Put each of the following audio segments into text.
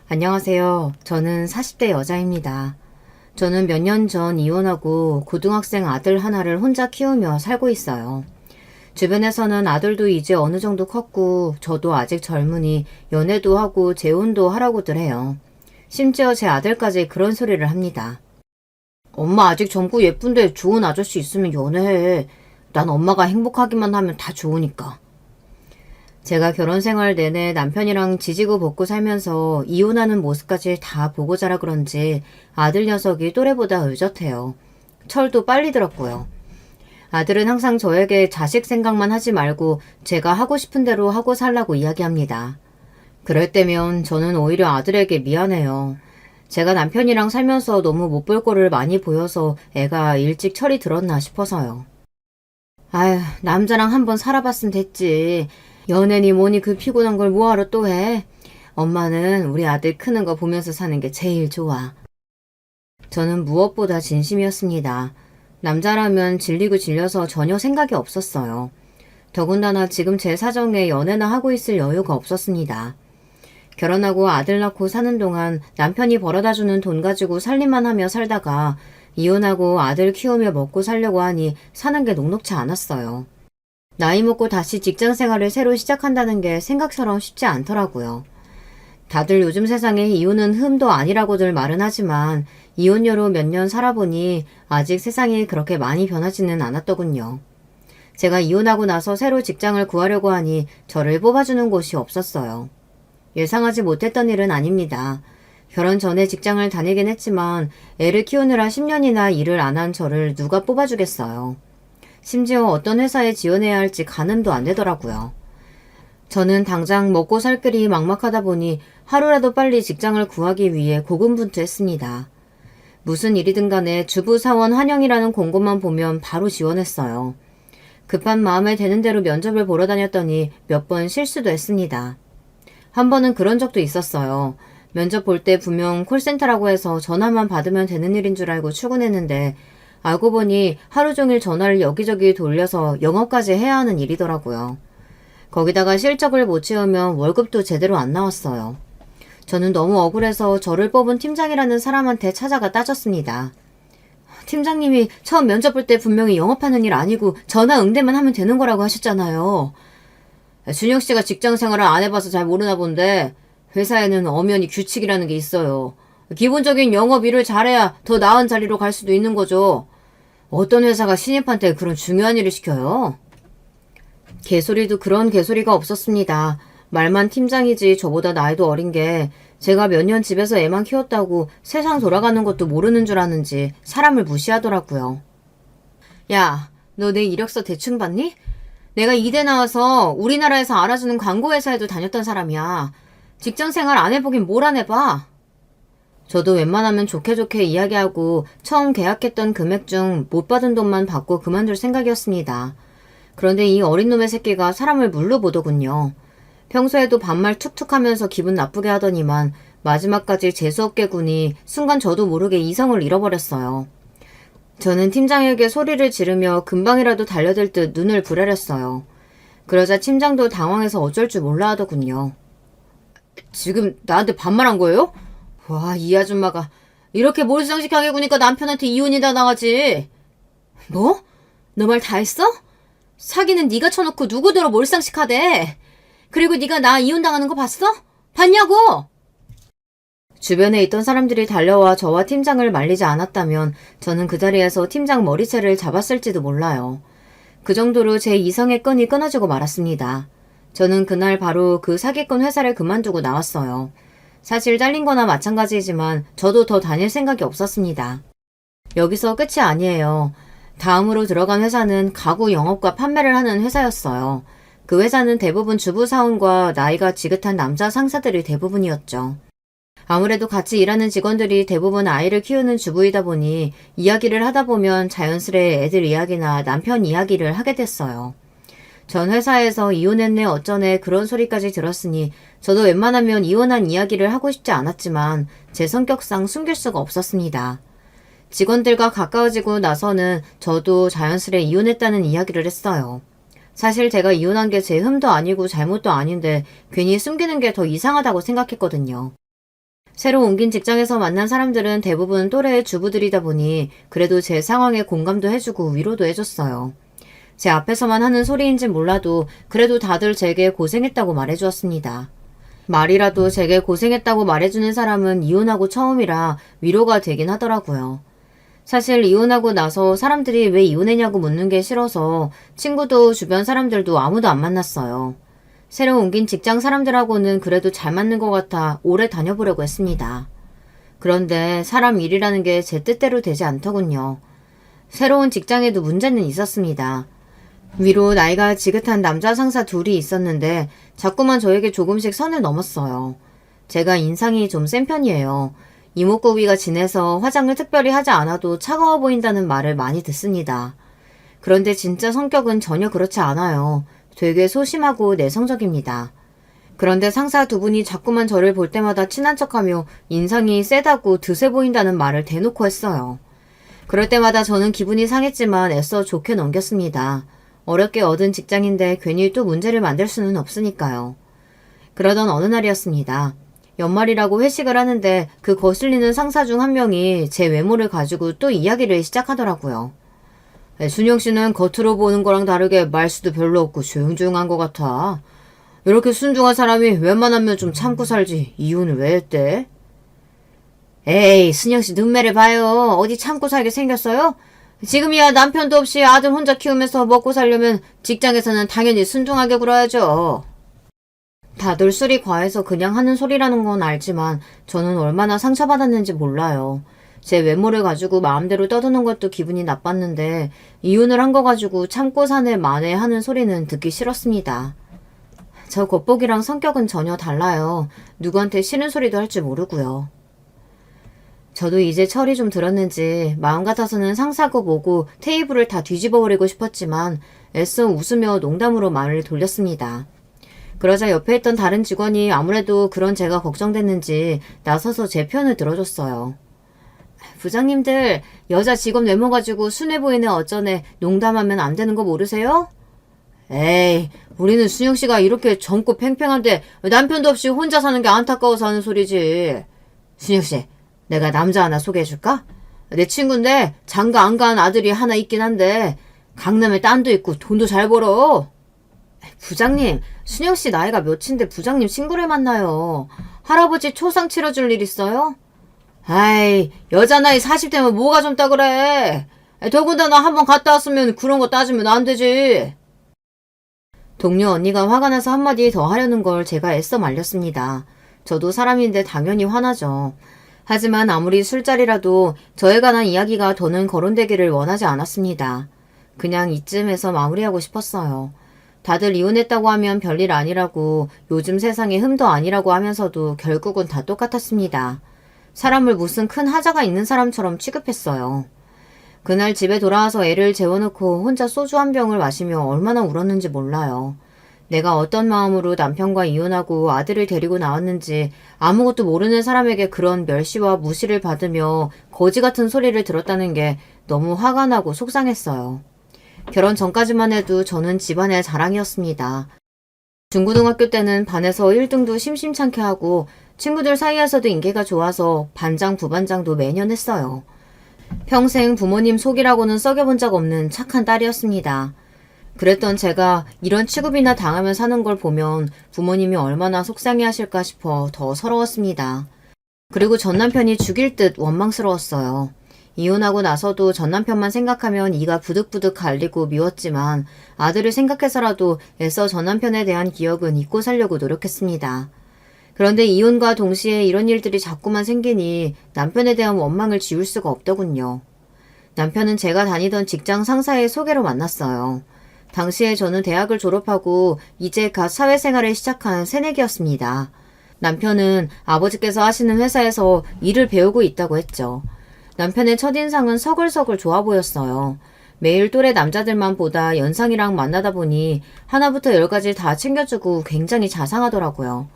안녕하세요. 저는 40대 여자입니다. 저는 몇 년 전 이혼하고 고등학생 아들 하나를 혼자 키우며 살고 있어요. 주변에서는 아들도 이제 어느 정도 컸고 저도 아직 젊으니 연애도 하고 재혼도 하라고들 해요. 심지어 제 아들까지 그런 소리를 합니다. 엄마 아직 젊고 예쁜데 좋은 아저씨 있으면 연애해. 난 엄마가 행복하기만 하면 다 좋으니까. 제가 결혼 생활 내내 남편이랑 지지고 볶고 살면서 이혼하는 모습까지 다 보고 자라 그런지 아들 녀석이 또래보다 의젓해요. 철도 빨리 들었고요. 아들은 항상 저에게 자식 생각만 하지 말고 제가 하고 싶은 대로 하고 살라고 이야기합니다. 그럴 때면 저는 오히려 아들에게 미안해요. 제가 남편이랑 살면서 너무 못 볼 거를 많이 보여서 애가 일찍 철이 들었나 싶어서요. 아휴, 남자랑 한번 살아봤으면 됐지. 연애니 뭐니 그 피곤한 걸 뭐하러 또 해? 엄마는 우리 아들 크는 거 보면서 사는 게 제일 좋아. 저는 무엇보다 진심이었습니다. 남자라면 질리고 질려서 전혀 생각이 없었어요. 더군다나 지금 제 사정에 연애나 하고 있을 여유가 없었습니다. 결혼하고 아들 낳고 사는 동안 남편이 벌어다주는 돈 가지고 살림만 하며 살다가 이혼하고 아들 키우며 먹고 살려고 하니 사는 게 녹록치 않았어요. 나이 먹고 다시 직장 생활을 새로 시작한다는 게 생각처럼 쉽지 않더라고요. 다들 요즘 세상에 이혼은 흠도 아니라고들 말은 하지만 이혼녀로 몇 년 살아보니 아직 세상이 그렇게 많이 변하지는 않았더군요. 제가 이혼하고 나서 새로 직장을 구하려고 하니 저를 뽑아주는 곳이 없었어요. 예상하지 못했던 일은 아닙니다. 결혼 전에 직장을 다니긴 했지만 애를 키우느라 10년이나 일을 안 한 저를 누가 뽑아주겠어요. 심지어 어떤 회사에 지원해야 할지 가늠도 안 되더라고요. 저는 당장 먹고 살 길이 막막하다 보니 하루라도 빨리 직장을 구하기 위해 고군분투했습니다. 무슨 일이든 간에 주부사원 환영이라는 공고만 보면 바로 지원했어요. 급한 마음에 되는 대로 면접을 보러 다녔더니 몇 번 실수도 했습니다. 한 번은 그런 적도 있었어요. 면접 볼 때 분명 콜센터라고 해서 전화만 받으면 되는 일인 줄 알고 출근했는데 알고 보니 하루 종일 전화를 여기저기 돌려서 영업까지 해야 하는 일이더라고요. 거기다가 실적을 못 채우면 월급도 제대로 안 나왔어요. 저는 너무 억울해서 저를 뽑은 팀장이라는 사람한테 찾아가 따졌습니다. 팀장님이 처음 면접 볼 때 분명히 영업하는 일 아니고 전화 응대만 하면 되는 거라고 하셨잖아요. 준혁 씨가 직장 생활을 안 해봐서 잘 모르나 본데 회사에는 엄연히 규칙이라는 게 있어요. 기본적인 영업 일을 잘해야 더 나은 자리로 갈 수도 있는 거죠. 어떤 회사가 신입한테 그런 중요한 일을 시켜요? 개소리도 그런 개소리가 없었습니다. 말만 팀장이지 저보다 나이도 어린 게 제가 몇 년 집에서 애만 키웠다고 세상 돌아가는 것도 모르는 줄 아는지 사람을 무시하더라고요. 야, 너 내 이력서 대충 봤니? 내가 이대 나와서 우리나라에서 알아주는 광고회사에도 다녔던 사람이야. 직장 생활 안 해보긴 뭘 안 해봐. 저도 웬만하면 좋게 좋게 이야기하고 처음 계약했던 금액 중 못 받은 돈만 받고 그만둘 생각이었습니다. 그런데 이 어린 놈의 새끼가 사람을 물로 보더군요. 평소에도 반말 툭툭 하면서 기분 나쁘게 하더니만 마지막까지 재수없게 구니 순간 저도 모르게 이성을 잃어버렸어요. 저는 팀장에게 소리를 지르며 금방이라도 달려들 듯 눈을 부라렸어요. 그러자 팀장도 당황해서 어쩔 줄 몰라 하더군요. 지금 나한테 반말한 거예요? 와, 이 아줌마가 이렇게 몰상식하게 구니까 남편한테 이혼이 다 나가지. 뭐? 너 말 다 했어? 사기는 네가 쳐놓고 누구더러 몰상식하대. 그리고 네가 나 이혼당하는 거 봤어? 봤냐고? 주변에 있던 사람들이 달려와 저와 팀장을 말리지 않았다면 저는 그 자리에서 팀장 머리채를 잡았을지도 몰라요. 그 정도로 제 이성의 끈이 끊어지고 말았습니다. 저는 그날 바로 그 사기꾼 회사를 그만두고 나왔어요. 사실 잘린 거나 마찬가지이지만 저도 더 다닐 생각이 없었습니다. 여기서 끝이 아니에요. 다음으로 들어간 회사는 가구 영업과 판매를 하는 회사였어요. 그 회사는 대부분 주부사원과 나이가 지긋한 남자 상사들이 대부분이었죠. 아무래도 같이 일하는 직원들이 대부분 아이를 키우는 주부이다 보니 이야기를 하다 보면 자연스레 애들 이야기나 남편 이야기를 하게 됐어요. 전 회사에서 이혼했네 어쩌네 그런 소리까지 들었으니 저도 웬만하면 이혼한 이야기를 하고 싶지 않았지만 제 성격상 숨길 수가 없었습니다. 직원들과 가까워지고 나서는 저도 자연스레 이혼했다는 이야기를 했어요. 사실 제가 이혼한 게 제 흠도 아니고 잘못도 아닌데 괜히 숨기는 게 더 이상하다고 생각했거든요. 새로 옮긴 직장에서 만난 사람들은 대부분 또래의 주부들이다 보니 그래도 제 상황에 공감도 해주고 위로도 해줬어요. 제 앞에서만 하는 소리인진 몰라도 그래도 다들 제게 고생했다고 말해주었습니다. 말이라도 제게 고생했다고 말해주는 사람은 이혼하고 처음이라 위로가 되긴 하더라고요. 사실 이혼하고 나서 사람들이 왜 이혼했냐고 묻는 게 싫어서 친구도 주변 사람들도 아무도 안 만났어요. 새로 옮긴 직장 사람들하고는 그래도 잘 맞는 것 같아 오래 다녀보려고 했습니다. 그런데 사람 일이라는 게 제 뜻대로 되지 않더군요. 새로운 직장에도 문제는 있었습니다. 위로 나이가 지긋한 남자 상사 둘이 있었는데 자꾸만 저에게 조금씩 선을 넘었어요. 제가 인상이 좀 센 편이에요. 이목구비가 진해서 화장을 특별히 하지 않아도 차가워 보인다는 말을 많이 듣습니다. 그런데 진짜 성격은 전혀 그렇지 않아요. 되게 소심하고 내성적입니다. 그런데 상사 두 분이 자꾸만 저를 볼 때마다 친한 척하며 인상이 세다고 드세 보인다는 말을 대놓고 했어요. 그럴 때마다 저는 기분이 상했지만 애써 좋게 넘겼습니다. 어렵게 얻은 직장인데 괜히 또 문제를 만들 수는 없으니까요. 그러던 어느 날이었습니다. 연말이라고 회식을 하는데 그 거슬리는 상사 중 한 명이 제 외모를 가지고 또 이야기를 시작하더라고요. 순영 씨는 겉으로 보는 거랑 다르게 말수도 별로 없고 조용조용한 것 같아. 이렇게 순중한 사람이 웬만하면 좀 참고 살지. 이혼을 왜 했대? 에이, 순영 씨 눈매를 봐요. 어디 참고 살게 생겼어요? 지금이야 남편도 없이 아들 혼자 키우면서 먹고 살려면 직장에서는 당연히 순종하게 굴어야죠. 다들 술이 과해서 그냥 하는 소리라는 건 알지만 저는 얼마나 상처받았는지 몰라요. 제 외모를 가지고 마음대로 떠드는 것도 기분이 나빴는데 이혼을 한 거 가지고 참고 사네 마네 하는 소리는 듣기 싫었습니다. 저 겉보기랑 성격은 전혀 달라요. 누구한테 싫은 소리도 할 줄 모르고요. 저도 이제 철이 좀 들었는지 마음 같아서는 상사고 뭐고 테이블을 다 뒤집어버리고 싶었지만 애써 웃으며 농담으로 말을 돌렸습니다. 그러자 옆에 있던 다른 직원이 아무래도 그런 제가 걱정됐는지 나서서 제 편을 들어줬어요. 부장님들, 여자 직원 외모 가지고 순해 보이네 어쩌네 농담하면 안 되는 거 모르세요? 에이, 우리는 순영 씨가 이렇게 젊고 팽팽한데 남편도 없이 혼자 사는 게 안타까워서 하는 소리지. 순영 씨, 내가 남자 하나 소개해줄까? 내 친구인데 장가 안 간 아들이 하나 있긴 한데 강남에 딴도 있고 돈도 잘 벌어. 부장님, 순영 씨 나이가 몇인데 부장님 친구를 만나요. 할아버지 초상 치러줄 일 있어요? 아이, 여자 나이 40대면 뭐가 젊다 그래. 더군다나 한번 갔다 왔으면 그런 거 따지면 안 되지. 동료 언니가 화가 나서 한마디 더 하려는 걸 제가 애써 말렸습니다. 저도 사람인데 당연히 화나죠. 하지만 아무리 술자리라도 저에 관한 이야기가 더는 거론되기를 원하지 않았습니다. 그냥 이쯤에서 마무리하고 싶었어요. 다들 이혼했다고 하면 별일 아니라고 요즘 세상에 흠도 아니라고 하면서도 결국은 다 똑같았습니다. 사람을 무슨 큰 하자가 있는 사람처럼 취급했어요. 그날 집에 돌아와서 애를 재워놓고 혼자 소주 한 병을 마시며 얼마나 울었는지 몰라요. 내가 어떤 마음으로 남편과 이혼하고 아들을 데리고 나왔는지 아무것도 모르는 사람에게 그런 멸시와 무시를 받으며 거지 같은 소리를 들었다는 게 너무 화가 나고 속상했어요. 결혼 전까지만 해도 저는 집안의 자랑이었습니다. 중고등학교 때는 반에서 1등도 심심찮게 하고 친구들 사이에서도 인기가 좋아서 반장, 부반장도 매년 했어요. 평생 부모님 속이라고는 썩여본 적 없는 착한 딸이었습니다. 그랬던 제가 이런 취급이나 당하며 사는 걸 보면 부모님이 얼마나 속상해하실까 싶어 더 서러웠습니다. 그리고 전 남편이 죽일 듯 원망스러웠어요. 이혼하고 나서도 전 남편만 생각하면 이가 부득부득 갈리고 미웠지만 아들을 생각해서라도 애써 전 남편에 대한 기억은 잊고 살려고 노력했습니다. 그런데 이혼과 동시에 이런 일들이 자꾸만 생기니 남편에 대한 원망을 지울 수가 없더군요. 남편은 제가 다니던 직장 상사의 소개로 만났어요. 당시에 저는 대학을 졸업하고 이제 갓 사회생활을 시작한 새내기였습니다. 남편은 아버지께서 하시는 회사에서 일을 배우고 있다고 했죠. 남편의 첫인상은 서글서글 좋아 보였어요. 매일 또래 남자들만 보다 연상이랑 만나다 보니 하나부터 열까지 다 챙겨주고 굉장히 자상하더라고요.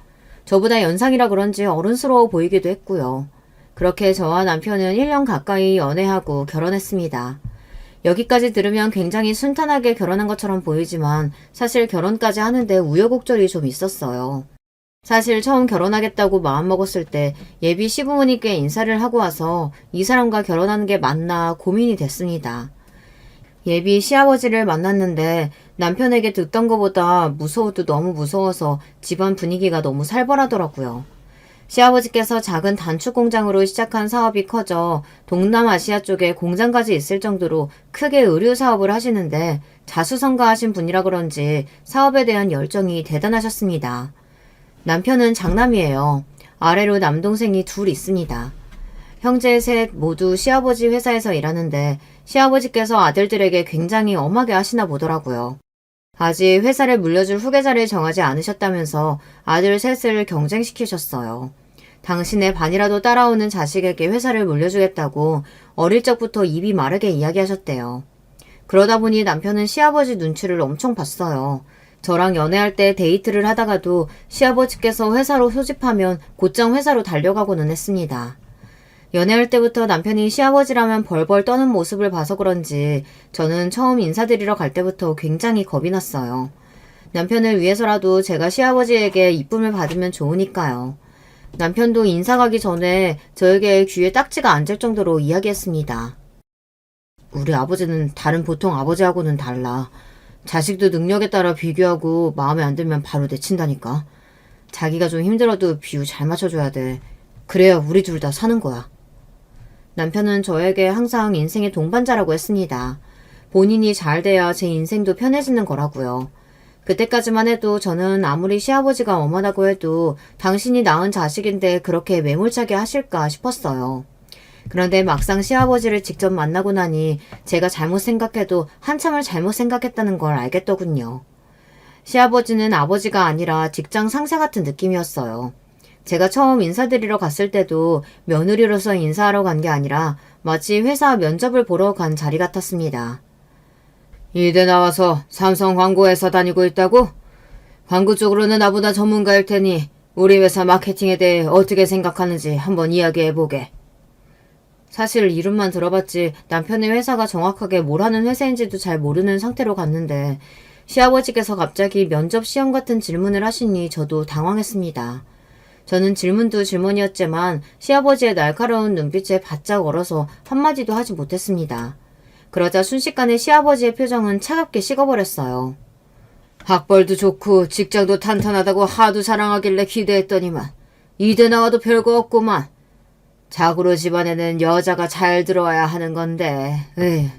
저보다 연상이라 그런지 어른스러워 보이기도 했고요. 그렇게 저와 남편은 1년 가까이 연애하고 결혼했습니다. 여기까지 들으면 굉장히 순탄하게 결혼한 것처럼 보이지만 사실 결혼까지 하는데 우여곡절이 좀 있었어요. 사실 처음 결혼하겠다고 마음먹었을 때 예비 시부모님께 인사를 하고 와서 이 사람과 결혼하는 게 맞나 고민이 됐습니다. 예비 시아버지를 만났는데 남편에게 듣던 것보다 무서워도 너무 무서워서 집안 분위기가 너무 살벌하더라고요. 시아버지께서 작은 단축 공장으로 시작한 사업이 커져 동남아시아 쪽에 공장까지 있을 정도로 크게 의류 사업을 하시는데 자수성가하신 분이라 그런지 사업에 대한 열정이 대단하셨습니다. 남편은 장남이에요. 아래로 남동생이 둘 있습니다. 형제 셋 모두 시아버지 회사에서 일하는데 시아버지께서 아들들에게 굉장히 엄하게 하시나 보더라고요. 아직 회사를 물려줄 후계자를 정하지 않으셨다면서 아들 셋을 경쟁시키셨어요. 당신의 반이라도 따라오는 자식에게 회사를 물려주겠다고 어릴 적부터 입이 마르게 이야기하셨대요. 그러다 보니 남편은 시아버지 눈치를 엄청 봤어요. 저랑 연애할 때 데이트를 하다가도 시아버지께서 회사로 소집하면 곧장 회사로 달려가고는 했습니다. 연애할 때부터 남편이 시아버지라면 벌벌 떠는 모습을 봐서 그런지 저는 처음 인사드리러 갈 때부터 굉장히 겁이 났어요. 남편을 위해서라도 제가 시아버지에게 이쁨을 받으면 좋으니까요. 남편도 인사 가기 전에 저에게 귀에 딱지가 앉을 정도로 이야기했습니다. 우리 아버지는 다른 보통 아버지하고는 달라. 자식도 능력에 따라 비교하고 마음에 안 들면 바로 내친다니까. 자기가 좀 힘들어도 비유 잘 맞춰줘야 돼. 그래야 우리 둘 다 사는 거야. 남편은 저에게 항상 인생의 동반자라고 했습니다. 본인이 잘 돼야 제 인생도 편해지는 거라고요. 그때까지만 해도 저는 아무리 시아버지가 엄하다고 해도 당신이 낳은 자식인데 그렇게 매몰차게 하실까 싶었어요. 그런데 막상 시아버지를 직접 만나고 나니 제가 잘못 생각해도 한참을 잘못 생각했다는 걸 알겠더군요. 시아버지는 아버지가 아니라 직장 상사 같은 느낌이었어요. 제가 처음 인사드리러 갔을 때도 며느리로서 인사하러 간 게 아니라 마치 회사 면접을 보러 간 자리 같았습니다. 이대 나와서 삼성 광고회사 다니고 있다고? 광고 쪽으로는 나보다 전문가일 테니 우리 회사 마케팅에 대해 어떻게 생각하는지 한번 이야기해보게. 사실 이름만 들어봤지 남편의 회사가 정확하게 뭘 하는 회사인지도 잘 모르는 상태로 갔는데 시아버지께서 갑자기 면접 시험 같은 질문을 하시니 저도 당황했습니다. 저는 질문도 질문이었지만 시아버지의 날카로운 눈빛에 바짝 얼어서 한마디도 하지 못했습니다. 그러자 순식간에 시아버지의 표정은 차갑게 식어버렸어요. 학벌도 좋고 직장도 탄탄하다고 하도 자랑하길래 기대했더니만 이대 나와도 별거 없구만. 자고로 집안에는 여자가 잘 들어와야 하는 건데. 에휴.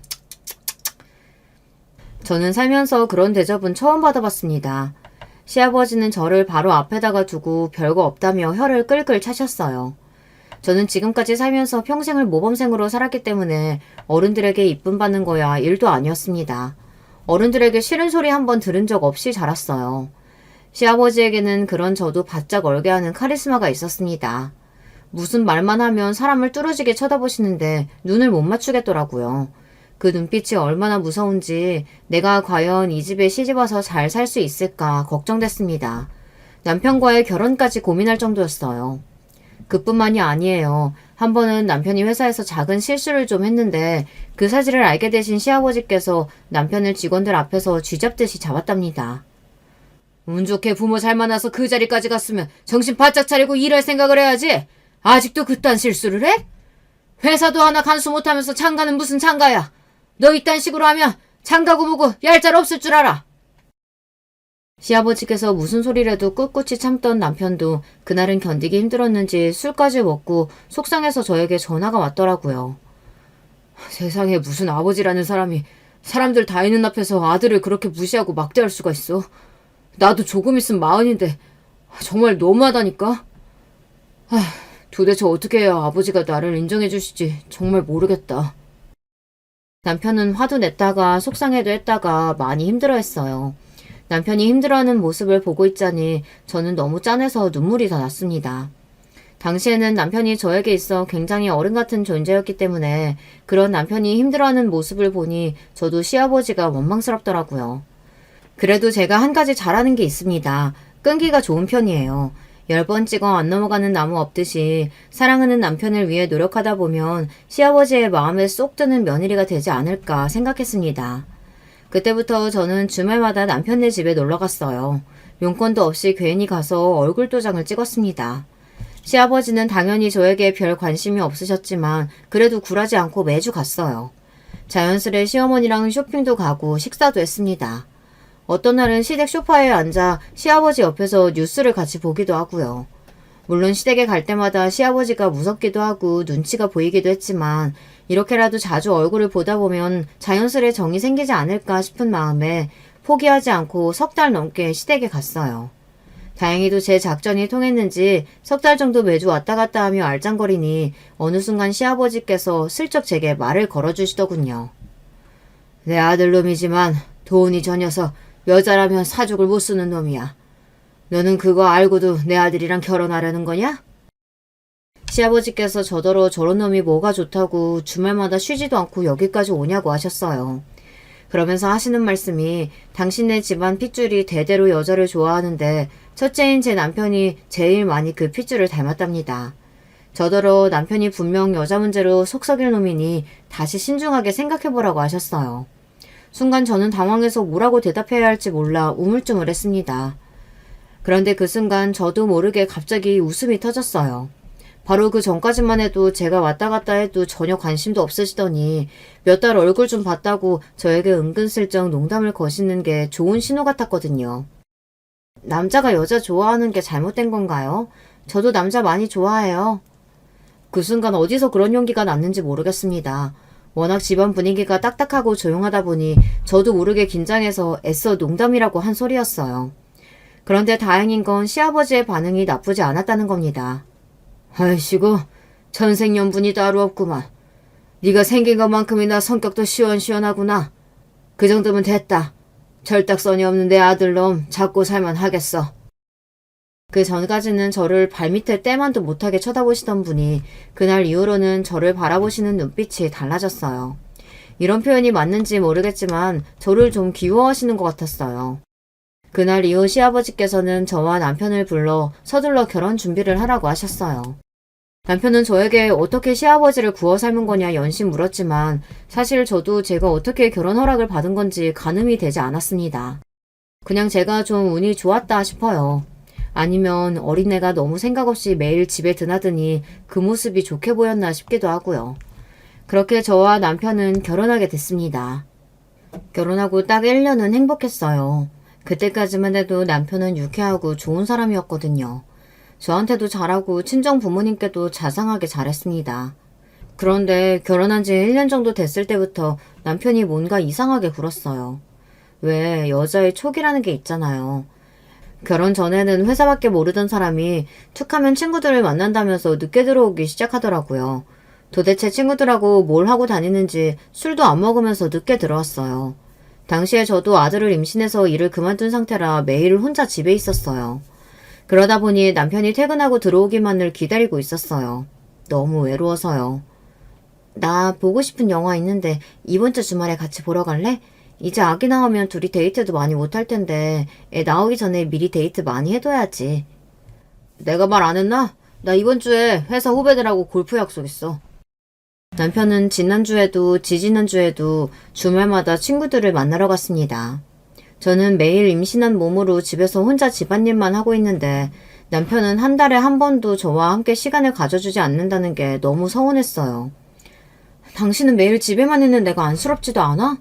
저는 살면서 그런 대접은 처음 받아봤습니다. 시아버지는 저를 바로 앞에다가 두고 별거 없다며 혀를 끌끌 차셨어요. 저는 지금까지 살면서 평생을 모범생으로 살았기 때문에 어른들에게 이쁨 받는 거야 일도 아니었습니다. 어른들에게 싫은 소리 한 번 들은 적 없이 자랐어요. 시아버지에게는 그런 저도 바짝 얼게 하는 카리스마가 있었습니다. 무슨 말만 하면 사람을 뚫어지게 쳐다보시는데 눈을 못 맞추겠더라고요. 그 눈빛이 얼마나 무서운지 내가 과연 이 집에 시집와서 잘 살 수 있을까 걱정됐습니다. 남편과의 결혼까지 고민할 정도였어요. 그뿐만이 아니에요. 한 번은 남편이 회사에서 작은 실수를 좀 했는데 그 사실을 알게 되신 시아버지께서 남편을 직원들 앞에서 쥐잡듯이 잡았답니다. 운 좋게 부모 잘 만나서 그 자리까지 갔으면 정신 바짝 차리고 일할 생각을 해야지. 아직도 그딴 실수를 해? 회사도 하나 간수 못하면서 장가는 무슨 장가야. 너 이딴 식으로 하면 장가고 뭐고 얄짤 없을 줄 알아. 시아버지께서 무슨 소리를 해도 꿋꿋이 참던 남편도 그날은 견디기 힘들었는지 술까지 먹고 속상해서 저에게 전화가 왔더라고요. 세상에 무슨 아버지라는 사람이 사람들 다 있는 앞에서 아들을 그렇게 무시하고 막대할 수가 있어. 나도 조금 있으면 40인데 정말 너무하다니까. 도대체 어떻게 해야 아버지가 나를 인정해 주실지 정말 모르겠다. 남편은 화도 냈다가 속상해도 했다가 많이 힘들어했어요. 남편이 힘들어하는 모습을 보고 있자니 저는 너무 짠해서 눈물이 다 났습니다. 당시에는 남편이 저에게 있어 굉장히 어른 같은 존재였기 때문에 그런 남편이 힘들어하는 모습을 보니 저도 시아버지가 원망스럽더라고요. 그래도 제가 한 가지 잘하는 게 있습니다. 끈기가 좋은 편이에요. 10번 찍어 안 넘어가는 나무 없듯이 사랑하는 남편을 위해 노력하다 보면 시아버지의 마음에 쏙 드는 며느리가 되지 않을까 생각했습니다. 그때부터 저는 주말마다 남편네 집에 놀러 갔어요. 용건도 없이 괜히 가서 얼굴 도장을 찍었습니다. 시아버지는 당연히 저에게 별 관심이 없으셨지만 그래도 굴하지 않고 매주 갔어요. 자연스레 시어머니랑 쇼핑도 가고 식사도 했습니다. 어떤 날은 시댁 소파에 앉아 시아버지 옆에서 뉴스를 같이 보기도 하고요. 물론 시댁에 갈 때마다 시아버지가 무섭기도 하고 눈치가 보이기도 했지만 이렇게라도 자주 얼굴을 보다 보면 자연스레 정이 생기지 않을까 싶은 마음에 포기하지 않고 석 달 넘게 시댁에 갔어요. 다행히도 제 작전이 통했는지 석 달 정도 매주 왔다 갔다 하며 알짱거리니 어느 순간 시아버지께서 슬쩍 제게 말을 걸어주시더군요. 내 아들놈이지만 돈이 저 녀석 여자라면 사족을 못 쓰는 놈이야. 너는 그거 알고도 내 아들이랑 결혼하려는 거냐? 시아버지께서 저더러 저런 놈이 뭐가 좋다고 주말마다 쉬지도 않고 여기까지 오냐고 하셨어요. 그러면서 하시는 말씀이 당신네 집안 핏줄이 대대로 여자를 좋아하는데 첫째인 제 남편이 제일 많이 그 핏줄을 닮았답니다. 저더러 남편이 분명 여자 문제로 속 썩일 놈이니 다시 신중하게 생각해보라고 하셨어요. 순간 저는 당황해서 뭐라고 대답해야 할지 몰라 우물쭈물했습니다. 그런데 그 순간 저도 모르게 갑자기 웃음이 터졌어요. 바로 그 전까지만 해도 제가 왔다 갔다 해도 전혀 관심도 없으시더니 몇 달 얼굴 좀 봤다고 저에게 은근슬쩍 농담을 거시는 게 좋은 신호 같았거든요. 남자가 여자 좋아하는 게 잘못된 건가요? 저도 남자 많이 좋아해요. 그 순간 어디서 그런 용기가 났는지 모르겠습니다. 워낙 집안 분위기가 딱딱하고 조용하다 보니 저도 모르게 긴장해서 애써 농담이라고 한 소리였어요. 그런데 다행인 건 시아버지의 반응이 나쁘지 않았다는 겁니다. 아이씨고 천생연분이 따로 없구만. 네가 생긴 것만큼이나 성격도 시원시원하구나. 그 정도면 됐다. 철딱서니 없는 내 아들놈 잡고 살만 하겠어. 그 전까지는 저를 발밑에 떼만도 못하게 쳐다보시던 분이 그날 이후로는 저를 바라보시는 눈빛이 달라졌어요. 이런 표현이 맞는지 모르겠지만 저를 좀 귀여워하시는 것 같았어요. 그날 이후 시아버지께서는 저와 남편을 불러 서둘러 결혼 준비를 하라고 하셨어요. 남편은 저에게 어떻게 시아버지를 구워 삶은 거냐 연신 물었지만 사실 저도 제가 어떻게 결혼 허락을 받은 건지 가늠이 되지 않았습니다. 그냥 제가 좀 운이 좋았다 싶어요. 아니면 어린애가 너무 생각 없이 매일 집에 드나드니 그 모습이 좋게 보였나 싶기도 하고요. 그렇게 저와 남편은 결혼하게 됐습니다. 결혼하고 딱 1년은 행복했어요. 그때까지만 해도 남편은 유쾌하고 좋은 사람이었거든요. 저한테도 잘하고 친정 부모님께도 자상하게 잘했습니다. 그런데 결혼한 지 1년 정도 됐을 때부터 남편이 뭔가 이상하게 굴었어요. 왜 여자의 촉이라는 게 있잖아요. 결혼 전에는 회사밖에 모르던 사람이 툭하면 친구들을 만난다면서 늦게 들어오기 시작하더라고요. 도대체 친구들하고 뭘 하고 다니는지 술도 안 먹으면서 늦게 들어왔어요. 당시에 저도 아들을 임신해서 일을 그만둔 상태라 매일 혼자 집에 있었어요. 그러다 보니 남편이 퇴근하고 들어오기만을 기다리고 있었어요. 너무 외로워서요. 나 보고 싶은 영화 있는데 이번 주 주말에 같이 보러 갈래? 이제 아기 나오면 둘이 데이트도 많이 못할 텐데 애 나오기 전에 미리 데이트 많이 해둬야지. 내가 말 안 했나? 나 이번 주에 회사 후배들하고 골프 약속 있어. 남편은 지난주에도 지지난주에도 주말마다 친구들을 만나러 갔습니다. 저는 매일 임신한 몸으로 집에서 혼자 집안일만 하고 있는데 남편은 한 달에 한 번도 저와 함께 시간을 가져주지 않는다는 게 너무 서운했어요. 당신은 매일 집에만 있는 내가 안쓰럽지도 않아?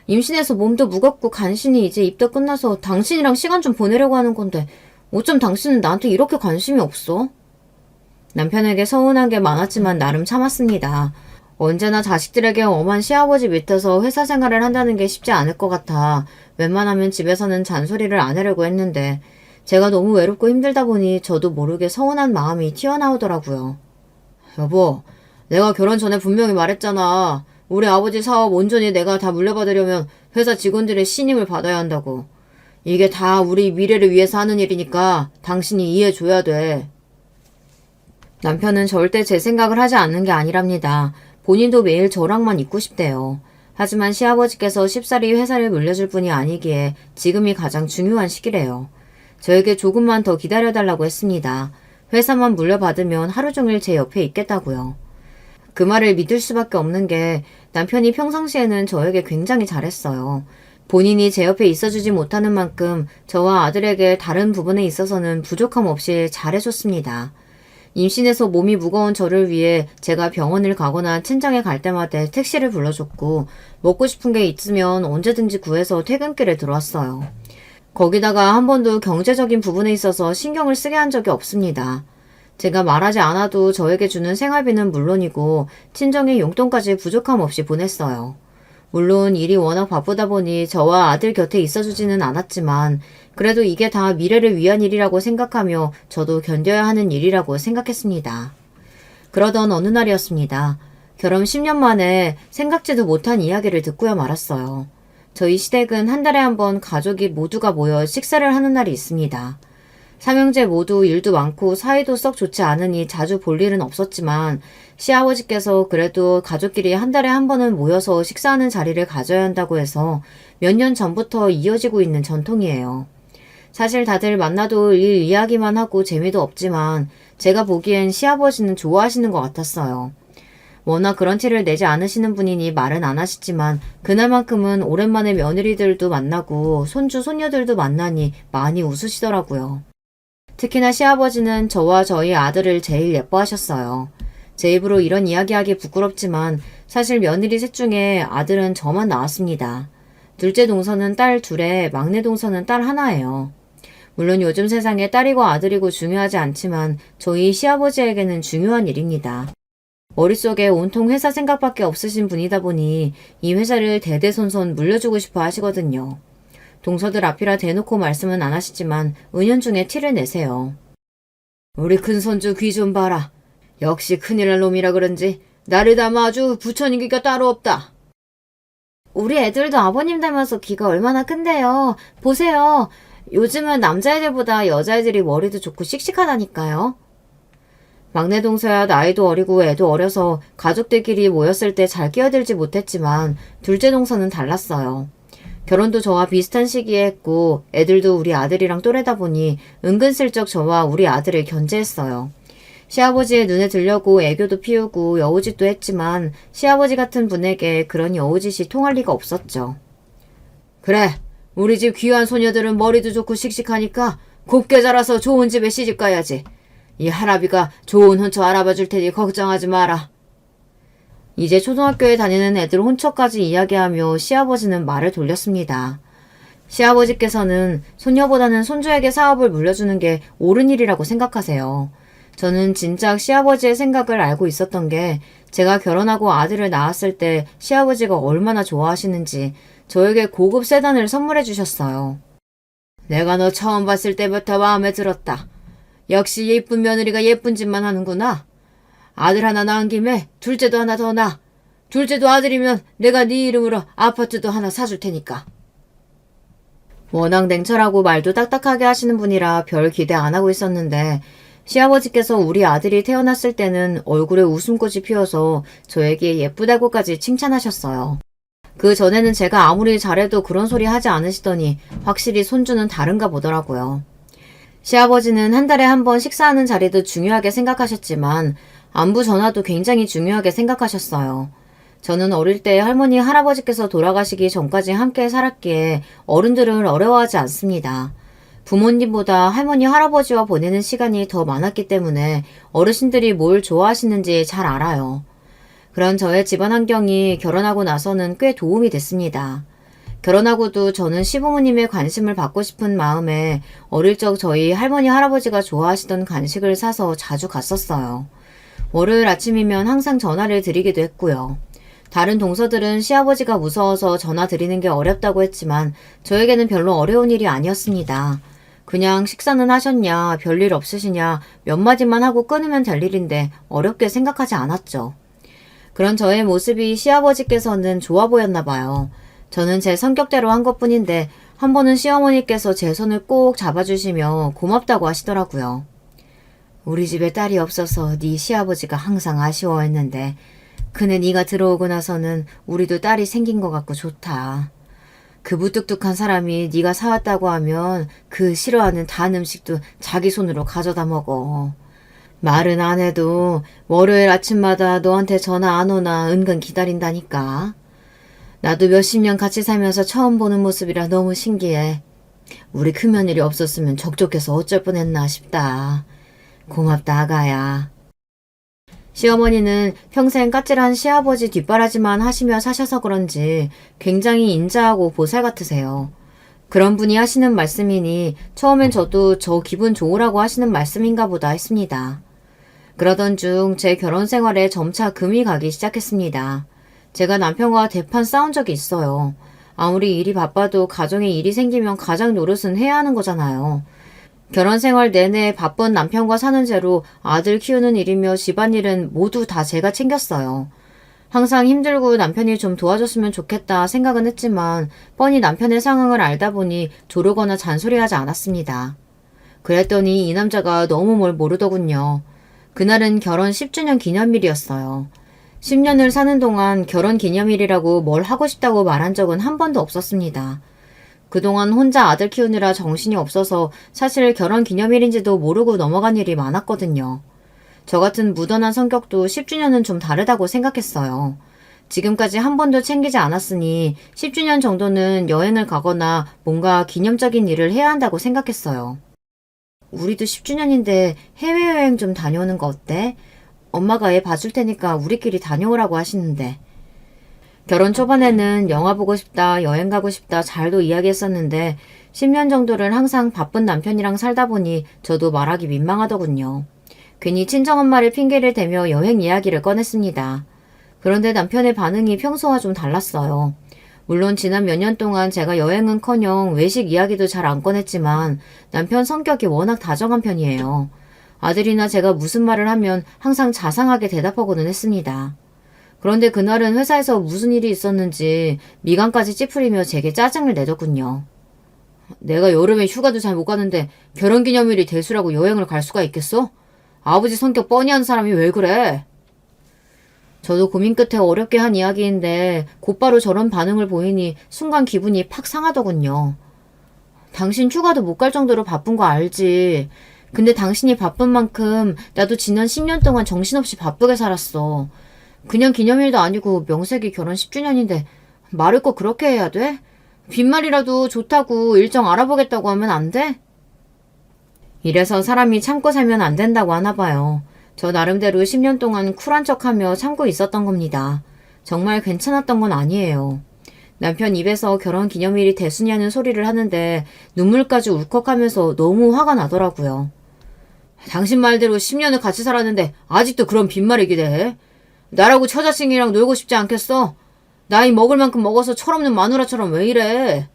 임신해서 몸도 무겁고 간신히 이제 입도 끝나서 당신이랑 시간 좀 보내려고 하는 건데 어쩜 당신은 나한테 이렇게 관심이 없어? 남편에게 서운한 게 많았지만 나름 참았습니다. 언제나 자식들에게 엄한 시아버지 밑에서 회사 생활을 한다는 게 쉽지 않을 것 같아 웬만하면 집에서는 잔소리를 안 하려고 했는데 제가 너무 외롭고 힘들다 보니 저도 모르게 서운한 마음이 튀어나오더라고요. 여보, 내가 결혼 전에 분명히 말했잖아. 우리 아버지 사업 온전히 내가 다 물려받으려면 회사 직원들의 신임을 받아야 한다고. 이게 다 우리 미래를 위해서 하는 일이니까 당신이 이해해줘야 돼. 남편은 절대 제 생각을 하지 않는 게 아니랍니다. 본인도 매일 저랑만 있고 싶대요. 하지만 시아버지께서 쉽사리 회사를 물려줄 분이 아니기에 지금이 가장 중요한 시기래요. 저에게 조금만 더 기다려달라고 했습니다. 회사만 물려받으면 하루 종일 제 옆에 있겠다고요. 그 말을 믿을 수밖에 없는 게 남편이 평상시에는 저에게 굉장히 잘했어요. 본인이 제 옆에 있어주지 못하는 만큼 저와 아들에게 다른 부분에 있어서는 부족함 없이 잘해줬습니다. 임신해서 몸이 무거운 저를 위해 제가 병원을 가거나 친정에 갈 때마다 택시를 불러줬고 먹고 싶은 게 있으면 언제든지 구해서 퇴근길에 들어왔어요. 거기다가 한 번도 경제적인 부분에 있어서 신경을 쓰게 한 적이 없습니다. 제가 말하지 않아도 저에게 주는 생활비는 물론이고 친정의 용돈까지 부족함 없이 보냈어요. 물론 일이 워낙 바쁘다 보니 저와 아들 곁에 있어주지는 않았지만 그래도 이게 다 미래를 위한 일이라고 생각하며 저도 견뎌야 하는 일이라고 생각했습니다. 그러던 어느 날이었습니다. 결혼 10년 만에 생각지도 못한 이야기를 듣고야 말았어요. 저희 시댁은 한 달에 한 번 가족이 모두가 모여 식사를 하는 날이 있습니다. 삼형제 모두 일도 많고 사이도 썩 좋지 않으니 자주 볼 일은 없었지만 시아버지께서 그래도 가족끼리 한 달에 한 번은 모여서 식사하는 자리를 가져야 한다고 해서 몇 년 전부터 이어지고 있는 전통이에요. 사실 다들 만나도 일 이야기만 하고 재미도 없지만 제가 보기엔 시아버지는 좋아하시는 것 같았어요. 워낙 그런 티를 내지 않으시는 분이니 말은 안 하시지만 그날만큼은 오랜만에 며느리들도 만나고 손주 손녀들도 만나니 많이 웃으시더라고요. 특히나 시아버지는 저와 저희 아들을 제일 예뻐하셨어요. 제 입으로 이런 이야기하기 부끄럽지만 사실 며느리 셋 중에 아들은 저만 낳았습니다. 둘째 동서는 딸 둘에 막내 동서는 딸 하나예요. 물론 요즘 세상에 딸이고 아들이고 중요하지 않지만 저희 시아버지에게는 중요한 일입니다. 머릿속에 온통 회사 생각밖에 없으신 분이다 보니 이 회사를 대대손손 물려주고 싶어 하시거든요. 동서들 앞이라 대놓고 말씀은 안 하시지만 은연중에 티를 내세요. 우리 큰손주 귀 좀 봐라. 역시 큰일 날 놈이라 그런지 나를 닮아 아주 부처님기가 따로 없다. 우리 애들도 아버님 닮아서 귀가 얼마나 큰데요. 보세요. 요즘은 남자애들보다 여자애들이 머리도 좋고 씩씩하다니까요. 막내 동서야 나이도 어리고 애도 어려서 가족들끼리 모였을 때 잘 끼어들지 못했지만 둘째 동서는 달랐어요. 결혼도 저와 비슷한 시기에 했고 애들도 우리 아들이랑 또래다 보니 은근슬쩍 저와 우리 아들을 견제했어요. 시아버지의 눈에 들려고 애교도 피우고 여우짓도 했지만 시아버지 같은 분에게 그런 여우짓이 통할 리가 없었죠. 그래, 우리 집 귀한 소녀들은 머리도 좋고 씩씩하니까 곱게 자라서 좋은 집에 시집 가야지. 이 할아비가 좋은 혼처 알아봐 줄 테니 걱정하지 마라. 이제 초등학교에 다니는 애들 혼처까지 이야기하며 시아버지는 말을 돌렸습니다. 시아버지께서는 손녀보다는 손주에게 사업을 물려주는 게 옳은 일이라고 생각하세요. 저는 진작 시아버지의 생각을 알고 있었던 게 제가 결혼하고 아들을 낳았을 때 시아버지가 얼마나 좋아하시는지 저에게 고급 세단을 선물해 주셨어요. 내가 너 처음 봤을 때부터 마음에 들었다. 역시 예쁜 며느리가 예쁜 짓만 하는구나. 아들 하나 낳은 김에 둘째도 하나 더 낳아. 둘째도 아들이면 내가 네 이름으로 아파트도 하나 사줄 테니까. 워낙 냉철하고 말도 딱딱하게 하시는 분이라 별 기대 안 하고 있었는데 시아버지께서 우리 아들이 태어났을 때는 얼굴에 웃음꽃이 피어서 저에게 예쁘다고까지 칭찬하셨어요. 그 전에는 제가 아무리 잘해도 그런 소리 하지 않으시더니 확실히 손주는 다른가 보더라고요. 시아버지는 한 달에 한 번 식사하는 자리도 중요하게 생각하셨지만 안부 전화도 굉장히 중요하게 생각하셨어요. 저는 어릴 때 할머니, 할아버지께서 돌아가시기 전까지 함께 살았기에 어른들을 어려워하지 않습니다. 부모님보다 할머니, 할아버지와 보내는 시간이 더 많았기 때문에 어르신들이 뭘 좋아하시는지 잘 알아요. 그런 저의 집안 환경이 결혼하고 나서는 꽤 도움이 됐습니다. 결혼하고도 저는 시부모님의 관심을 받고 싶은 마음에 어릴 적 저희 할머니, 할아버지가 좋아하시던 간식을 사서 자주 갔었어요. 월요일 아침이면 항상 전화를 드리기도 했고요. 다른 동서들은 시아버지가 무서워서 전화 드리는 게 어렵다고 했지만 저에게는 별로 어려운 일이 아니었습니다. 그냥 식사는 하셨냐, 별일 없으시냐 몇 마디만 하고 끊으면 될 일인데 어렵게 생각하지 않았죠. 그런 저의 모습이 시아버지께서는 좋아 보였나 봐요. 저는 제 성격대로 한 것뿐인데 한 번은 시어머니께서 제 손을 꼭 잡아주시며 고맙다고 하시더라고요. 우리 집에 딸이 없어서 네 시아버지가 항상 아쉬워했는데 그네 네가 들어오고 나서는 우리도 딸이 생긴 것 같고 좋다. 그 무뚝뚝한 사람이 네가 사왔다고 하면 그 싫어하는 단 음식도 자기 손으로 가져다 먹어. 말은 안 해도 월요일 아침마다 너한테 전화 안 오나 은근 기다린다니까. 나도 몇십 년 같이 살면서 처음 보는 모습이라 너무 신기해. 우리 큰며느리 없었으면 적적해서 어쩔 뻔했나 싶다. 고맙다, 아가야. 시어머니는 평생 까칠한 시아버지 뒷바라지만 하시며 사셔서 그런지 굉장히 인자하고 보살 같으세요. 그런 분이 하시는 말씀이니 처음엔 저도 저 기분 좋으라고 하시는 말씀인가 보다 했습니다. 그러던 중 제 결혼 생활에 점차 금이 가기 시작했습니다. 제가 남편과 대판 싸운 적이 있어요. 아무리 일이 바빠도 가정에 일이 생기면 가장 노릇은 해야 하는 거잖아요. 결혼 생활 내내 바쁜 남편과 사는 채로 아들 키우는 일이며 집안일은 모두 다 제가 챙겼어요. 항상 힘들고 남편이 좀 도와줬으면 좋겠다 생각은 했지만 뻔히 남편의 상황을 알다 보니 조르거나 잔소리하지 않았습니다. 그랬더니 이 남자가 너무 뭘 모르더군요. 그날은 결혼 10주년 기념일이었어요. 10년을 사는 동안 결혼 기념일이라고 뭘 하고 싶다고 말한 적은 한 번도 없었습니다. 그동안 혼자 아들 키우느라 정신이 없어서 사실 결혼 기념일인지도 모르고 넘어간 일이 많았거든요. 저 같은 무던한 성격도 10주년은 좀 다르다고 생각했어요. 지금까지 한 번도 챙기지 않았으니 10주년 정도는 여행을 가거나 뭔가 기념적인 일을 해야 한다고 생각했어요. 우리도 10주년인데 해외여행 좀 다녀오는 거 어때? 엄마가 애 봐줄 테니까 우리끼리 다녀오라고 하시는데. 결혼 초반에는 영화 보고 싶다, 여행 가고 싶다 잘도 이야기했었는데 10년 정도를 항상 바쁜 남편이랑 살다 보니 저도 말하기 민망하더군요. 괜히 친정엄마를 핑계를 대며 여행 이야기를 꺼냈습니다. 그런데 남편의 반응이 평소와 좀 달랐어요. 물론 지난 몇 년 동안 제가 여행은커녕 외식 이야기도 잘 안 꺼냈지만 남편 성격이 워낙 다정한 편이에요. 아들이나 제가 무슨 말을 하면 항상 자상하게 대답하고는 했습니다. 그런데 그날은 회사에서 무슨 일이 있었는지 미간까지 찌푸리며 제게 짜증을 내더군요. 내가 여름에 휴가도 잘 못 가는데 결혼기념일이 대수라고 여행을 갈 수가 있겠어? 아버지 성격 뻔히 하는 사람이 왜 그래? 저도 고민 끝에 어렵게 한 이야기인데 곧바로 저런 반응을 보이니 순간 기분이 팍 상하더군요. 당신 휴가도 못 갈 정도로 바쁜 거 알지. 근데 당신이 바쁜 만큼 나도 지난 10년 동안 정신없이 바쁘게 살았어. 그냥 기념일도 아니고 명색이 결혼 10주년인데 말을 꼭 그렇게 해야 돼? 빈말이라도 좋다고 일정 알아보겠다고 하면 안 돼? 이래서 사람이 참고 살면 안 된다고 하나 봐요. 저 나름대로 10년 동안 쿨한 척하며 참고 있었던 겁니다. 정말 괜찮았던 건 아니에요. 남편 입에서 결혼 기념일이 대수냐는 소리를 하는데 눈물까지 울컥하면서 너무 화가 나더라고요. 당신 말대로 10년을 같이 살았는데 아직도 그런 빈말이기도 해? 나라고 처자식이랑 놀고 싶지 않겠어? 나이 먹을 만큼 먹어서 철없는 마누라처럼 왜 이래?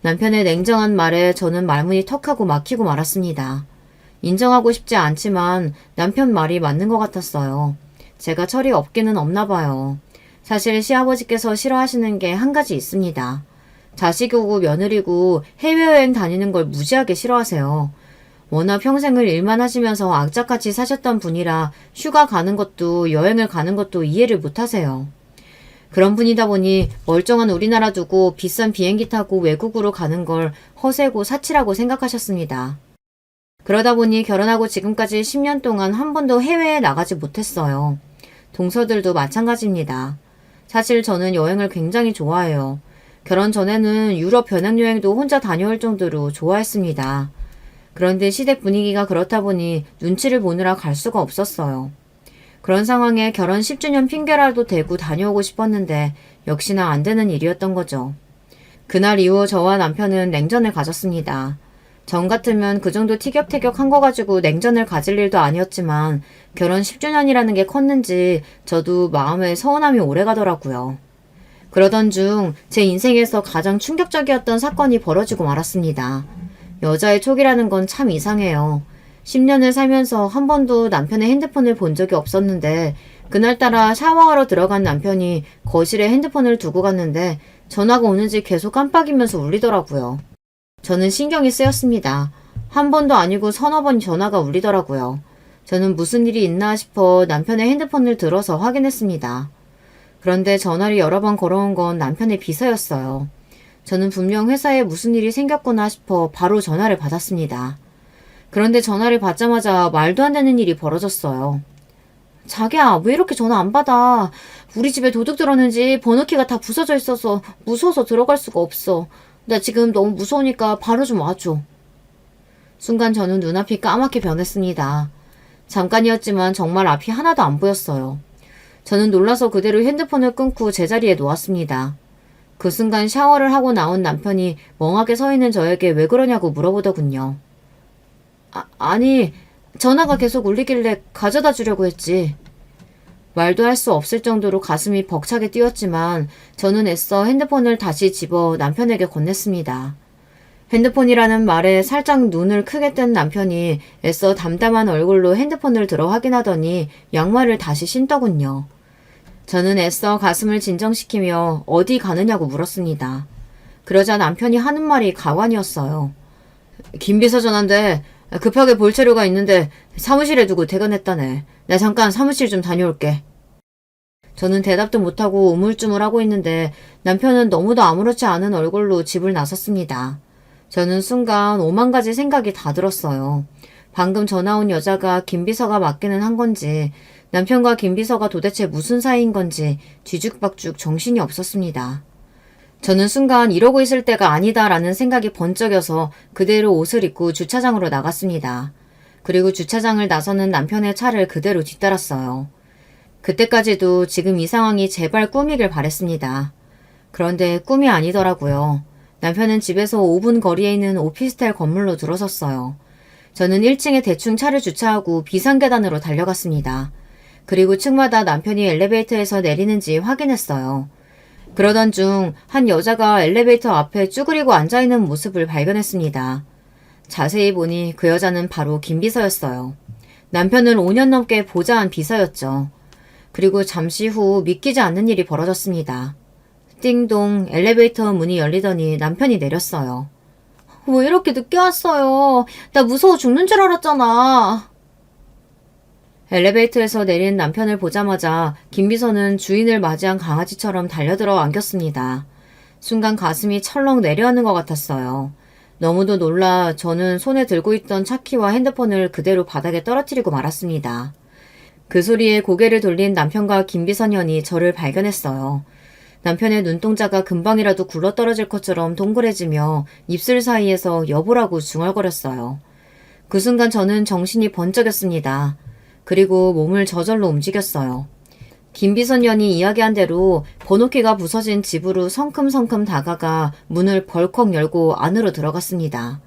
남편의 냉정한 말에 저는 말문이 턱하고 막히고 말았습니다. 인정하고 싶지 않지만 남편 말이 맞는 것 같았어요. 제가 철이 없기는 없나 봐요. 사실 시아버지께서 싫어하시는 게 한 가지 있습니다. 자식이고 며느리고 해외여행 다니는 걸 무지하게 싫어하세요. 워낙 평생을 일만 하시면서 악착같이 사셨던 분이라 휴가 가는 것도 여행을 가는 것도 이해를 못하세요. 그런 분이다 보니 멀쩡한 우리나라 두고 비싼 비행기 타고 외국으로 가는 걸 허세고 사치라고 생각하셨습니다. 그러다 보니 결혼하고 지금까지 10년 동안 한 번도 해외에 나가지 못했어요. 동서들도 마찬가지입니다. 사실 저는 여행을 굉장히 좋아해요. 결혼 전에는 유럽 배낭여행도 혼자 다녀올 정도로 좋아했습니다. 그런데 시댁 분위기가 그렇다 보니 눈치를 보느라 갈 수가 없었어요. 그런 상황에 결혼 10주년 핑계라도 대고 다녀오고 싶었는데 역시나 안 되는 일이었던 거죠. 그날 이후 저와 남편은 냉전을 가졌습니다. 전 같으면 그 정도 티격태격 한 거 가지고 냉전을 가질 일도 아니었지만 결혼 10주년이라는 게 컸는지 저도 마음에 서운함이 오래가더라고요. 그러던 중 제 인생에서 가장 충격적이었던 사건이 벌어지고 말았습니다. 여자의 촉이라는 건 참 이상해요. 10년을 살면서 한 번도 남편의 핸드폰을 본 적이 없었는데 그날따라 샤워하러 들어간 남편이 거실에 핸드폰을 두고 갔는데 전화가 오는지 계속 깜빡이면서 울리더라고요. 저는 신경이 쓰였습니다. 한 번도 아니고 서너 번 전화가 울리더라고요. 저는 무슨 일이 있나 싶어 남편의 핸드폰을 들어서 확인했습니다. 그런데 전화를 여러 번 걸어온 건 남편의 비서였어요. 저는 분명 회사에 무슨 일이 생겼구나 싶어 바로 전화를 받았습니다. 그런데 전화를 받자마자 말도 안 되는 일이 벌어졌어요. 자기야, 왜 이렇게 전화 안 받아? 우리 집에 도둑 들었는지 번호키가 다 부서져 있어서 무서워서 들어갈 수가 없어. 나 지금 너무 무서우니까 바로 좀 와줘. 순간 저는 눈앞이 까맣게 변했습니다. 잠깐이었지만 정말 앞이 하나도 안 보였어요. 저는 놀라서 그대로 핸드폰을 끊고 제자리에 놓았습니다. 그 순간 샤워를 하고 나온 남편이 멍하게 서 있는 저에게 왜 그러냐고 물어보더군요. 아니, 전화가 계속 울리길래 가져다 주려고 했지. 말도 할 수 없을 정도로 가슴이 벅차게 뛰었지만 저는 애써 핸드폰을 다시 집어 남편에게 건넸습니다. 핸드폰이라는 말에 살짝 눈을 크게 뜬 남편이 애써 담담한 얼굴로 핸드폰을 들어 확인하더니 양말을 다시 신더군요. 저는 애써 가슴을 진정시키며 어디 가느냐고 물었습니다. 그러자 남편이 하는 말이 가관이었어요. 김 비서 전화인데 급하게 볼 자료가 있는데 사무실에 두고 퇴근했다네. 나 잠깐 사무실 좀 다녀올게. 저는 대답도 못하고 우물쭈물하고 있는데 남편은 너무도 아무렇지 않은 얼굴로 집을 나섰습니다. 저는 순간 오만 가지 생각이 다 들었어요. 방금 전화 온 여자가 김 비서가 맡기는 한 건지, 남편과 김 비서가 도대체 무슨 사이인 건지 뒤죽박죽 정신이 없었습니다. 저는 순간 이러고 있을 때가 아니다라는 생각이 번쩍여서 그대로 옷을 입고 주차장으로 나갔습니다. 그리고 주차장을 나서는 남편의 차를 그대로 뒤따랐어요. 그때까지도 지금 이 상황이 제발 꿈이길 바랬습니다. 그런데 꿈이 아니더라고요. 남편은 집에서 5분 거리에 있는 오피스텔 건물로 들어섰어요. 저는 1층에 대충 차를 주차하고 비상계단으로 달려갔습니다. 그리고 층마다 남편이 엘리베이터에서 내리는지 확인했어요. 그러던 중 한 여자가 엘리베이터 앞에 쭈그리고 앉아있는 모습을 발견했습니다. 자세히 보니 그 여자는 바로 김 비서였어요. 남편을 5년 넘게 보좌한 비서였죠. 그리고 잠시 후 믿기지 않는 일이 벌어졌습니다. 띵동 엘리베이터 문이 열리더니 남편이 내렸어요. 왜 이렇게 늦게 왔어요? 나 무서워 죽는 줄 알았잖아. 엘리베이터에서 내린 남편을 보자마자 김 비서는 주인을 맞이한 강아지처럼 달려들어 안겼습니다. 순간 가슴이 철렁 내려앉는 것 같았어요. 너무도 놀라 저는 손에 들고 있던 차키와 핸드폰을 그대로 바닥에 떨어뜨리고 말았습니다. 그 소리에 고개를 돌린 남편과 김 비서년이 저를 발견했어요. 남편의 눈동자가 금방이라도 굴러떨어질 것처럼 동그래지며 입술 사이에서 여보라고 중얼거렸어요. 그 순간 저는 정신이 번쩍였습니다. 그리고 몸을 저절로 움직였어요. 김 비서년이 이야기한 대로 번호키가 부서진 집으로 성큼성큼 다가가 문을 벌컥 열고 안으로 들어갔습니다.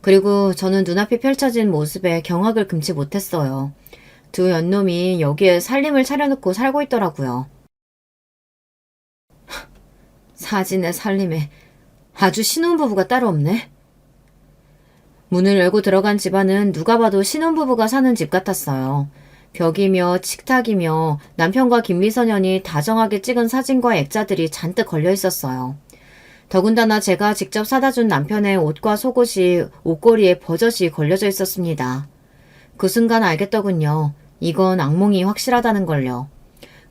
그리고 저는 눈앞이 펼쳐진 모습에 경악을 금치 못했어요. 두 연놈이 여기에 살림을 차려놓고 살고 있더라고요. 사진에 살림에 아주 신혼부부가 따로 없네. 문을 열고 들어간 집안은 누가 봐도 신혼부부가 사는 집 같았어요. 벽이며 식탁이며 남편과 김미선연이 다정하게 찍은 사진과 액자들이 잔뜩 걸려 있었어요. 더군다나 제가 직접 사다 준 남편의 옷과 속옷이 옷걸이에 버젓이 걸려져 있었습니다. 그 순간 알겠더군요. 이건 악몽이 확실하다는 걸요.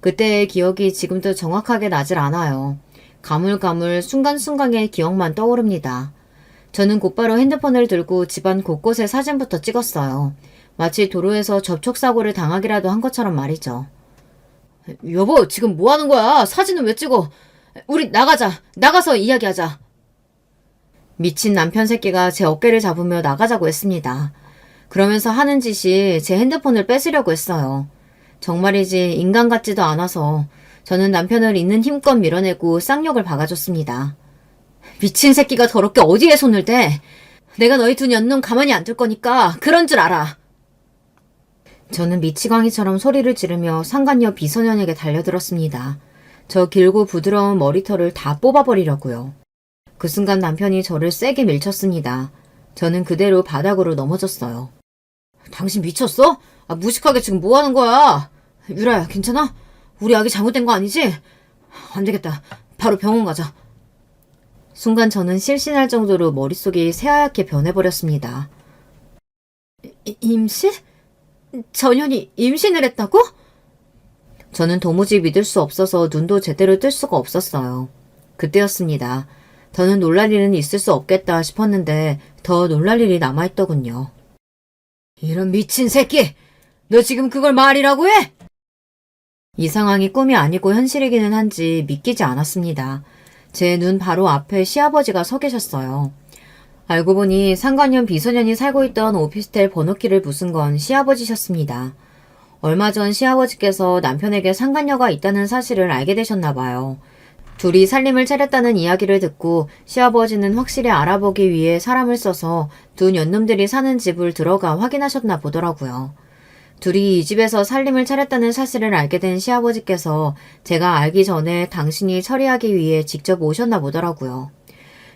그때의 기억이 지금도 정확하게 나질 않아요. 가물가물 순간순간의 기억만 떠오릅니다. 저는 곧바로 핸드폰을 들고 집안 곳곳에 사진부터 찍었어요. 마치 도로에서 접촉사고를 당하기라도 한 것처럼 말이죠. 여보, 지금 뭐 하는 거야? 사진은 왜 찍어? 우리 나가자. 나가서 이야기하자. 미친 남편 새끼가 제 어깨를 잡으며 나가자고 했습니다. 그러면서 하는 짓이 제 핸드폰을 뺏으려고 했어요. 정말이지 인간 같지도 않아서 저는 남편을 있는 힘껏 밀어내고 쌍욕을 박아줬습니다. 미친 새끼가 더럽게 어디에 손을 대? 내가 너희 두 년놈 가만히 안 둘 거니까 그런 줄 알아. 저는 미치광이처럼 소리를 지르며 상간녀 비소년에게 달려들었습니다. 저 길고 부드러운 머리털을 다 뽑아버리려고요. 그 순간 남편이 저를 세게 밀쳤습니다. 저는 그대로 바닥으로 넘어졌어요. 당신 미쳤어? 무식하게 지금 뭐 하는 거야? 유라야, 괜찮아? 우리 아기 잘못된 거 아니지? 안 되겠다. 바로 병원 가자. 순간 저는 실신할 정도로 머릿속이 새하얗게 변해버렸습니다. 임신? 전현이 임신을 했다고? 저는 도무지 믿을 수 없어서 눈도 제대로 뜰 수가 없었어요. 그때였습니다. 더는 놀랄 일은 있을 수 없겠다 싶었는데 더 놀랄 일이 남아있더군요. 이런 미친 새끼! 너 지금 그걸 말이라고 해? 이 상황이 꿈이 아니고 현실이기는 한지 믿기지 않았습니다. 제 눈 바로 앞에 시아버지가 서 계셨어요. 알고 보니 상간년 비소년이 살고 있던 오피스텔 번호키를 부순 건 시아버지셨습니다. 얼마 전 시아버지께서 남편에게 상간녀가 있다는 사실을 알게 되셨나 봐요. 둘이 살림을 차렸다는 이야기를 듣고 시아버지는 확실히 알아보기 위해 사람을 써서 두 년놈들이 사는 집을 들어가 확인하셨나 보더라고요. 둘이 이 집에서 살림을 차렸다는 사실을 알게 된 시아버지께서 제가 알기 전에 당신이 처리하기 위해 직접 오셨나 보더라고요.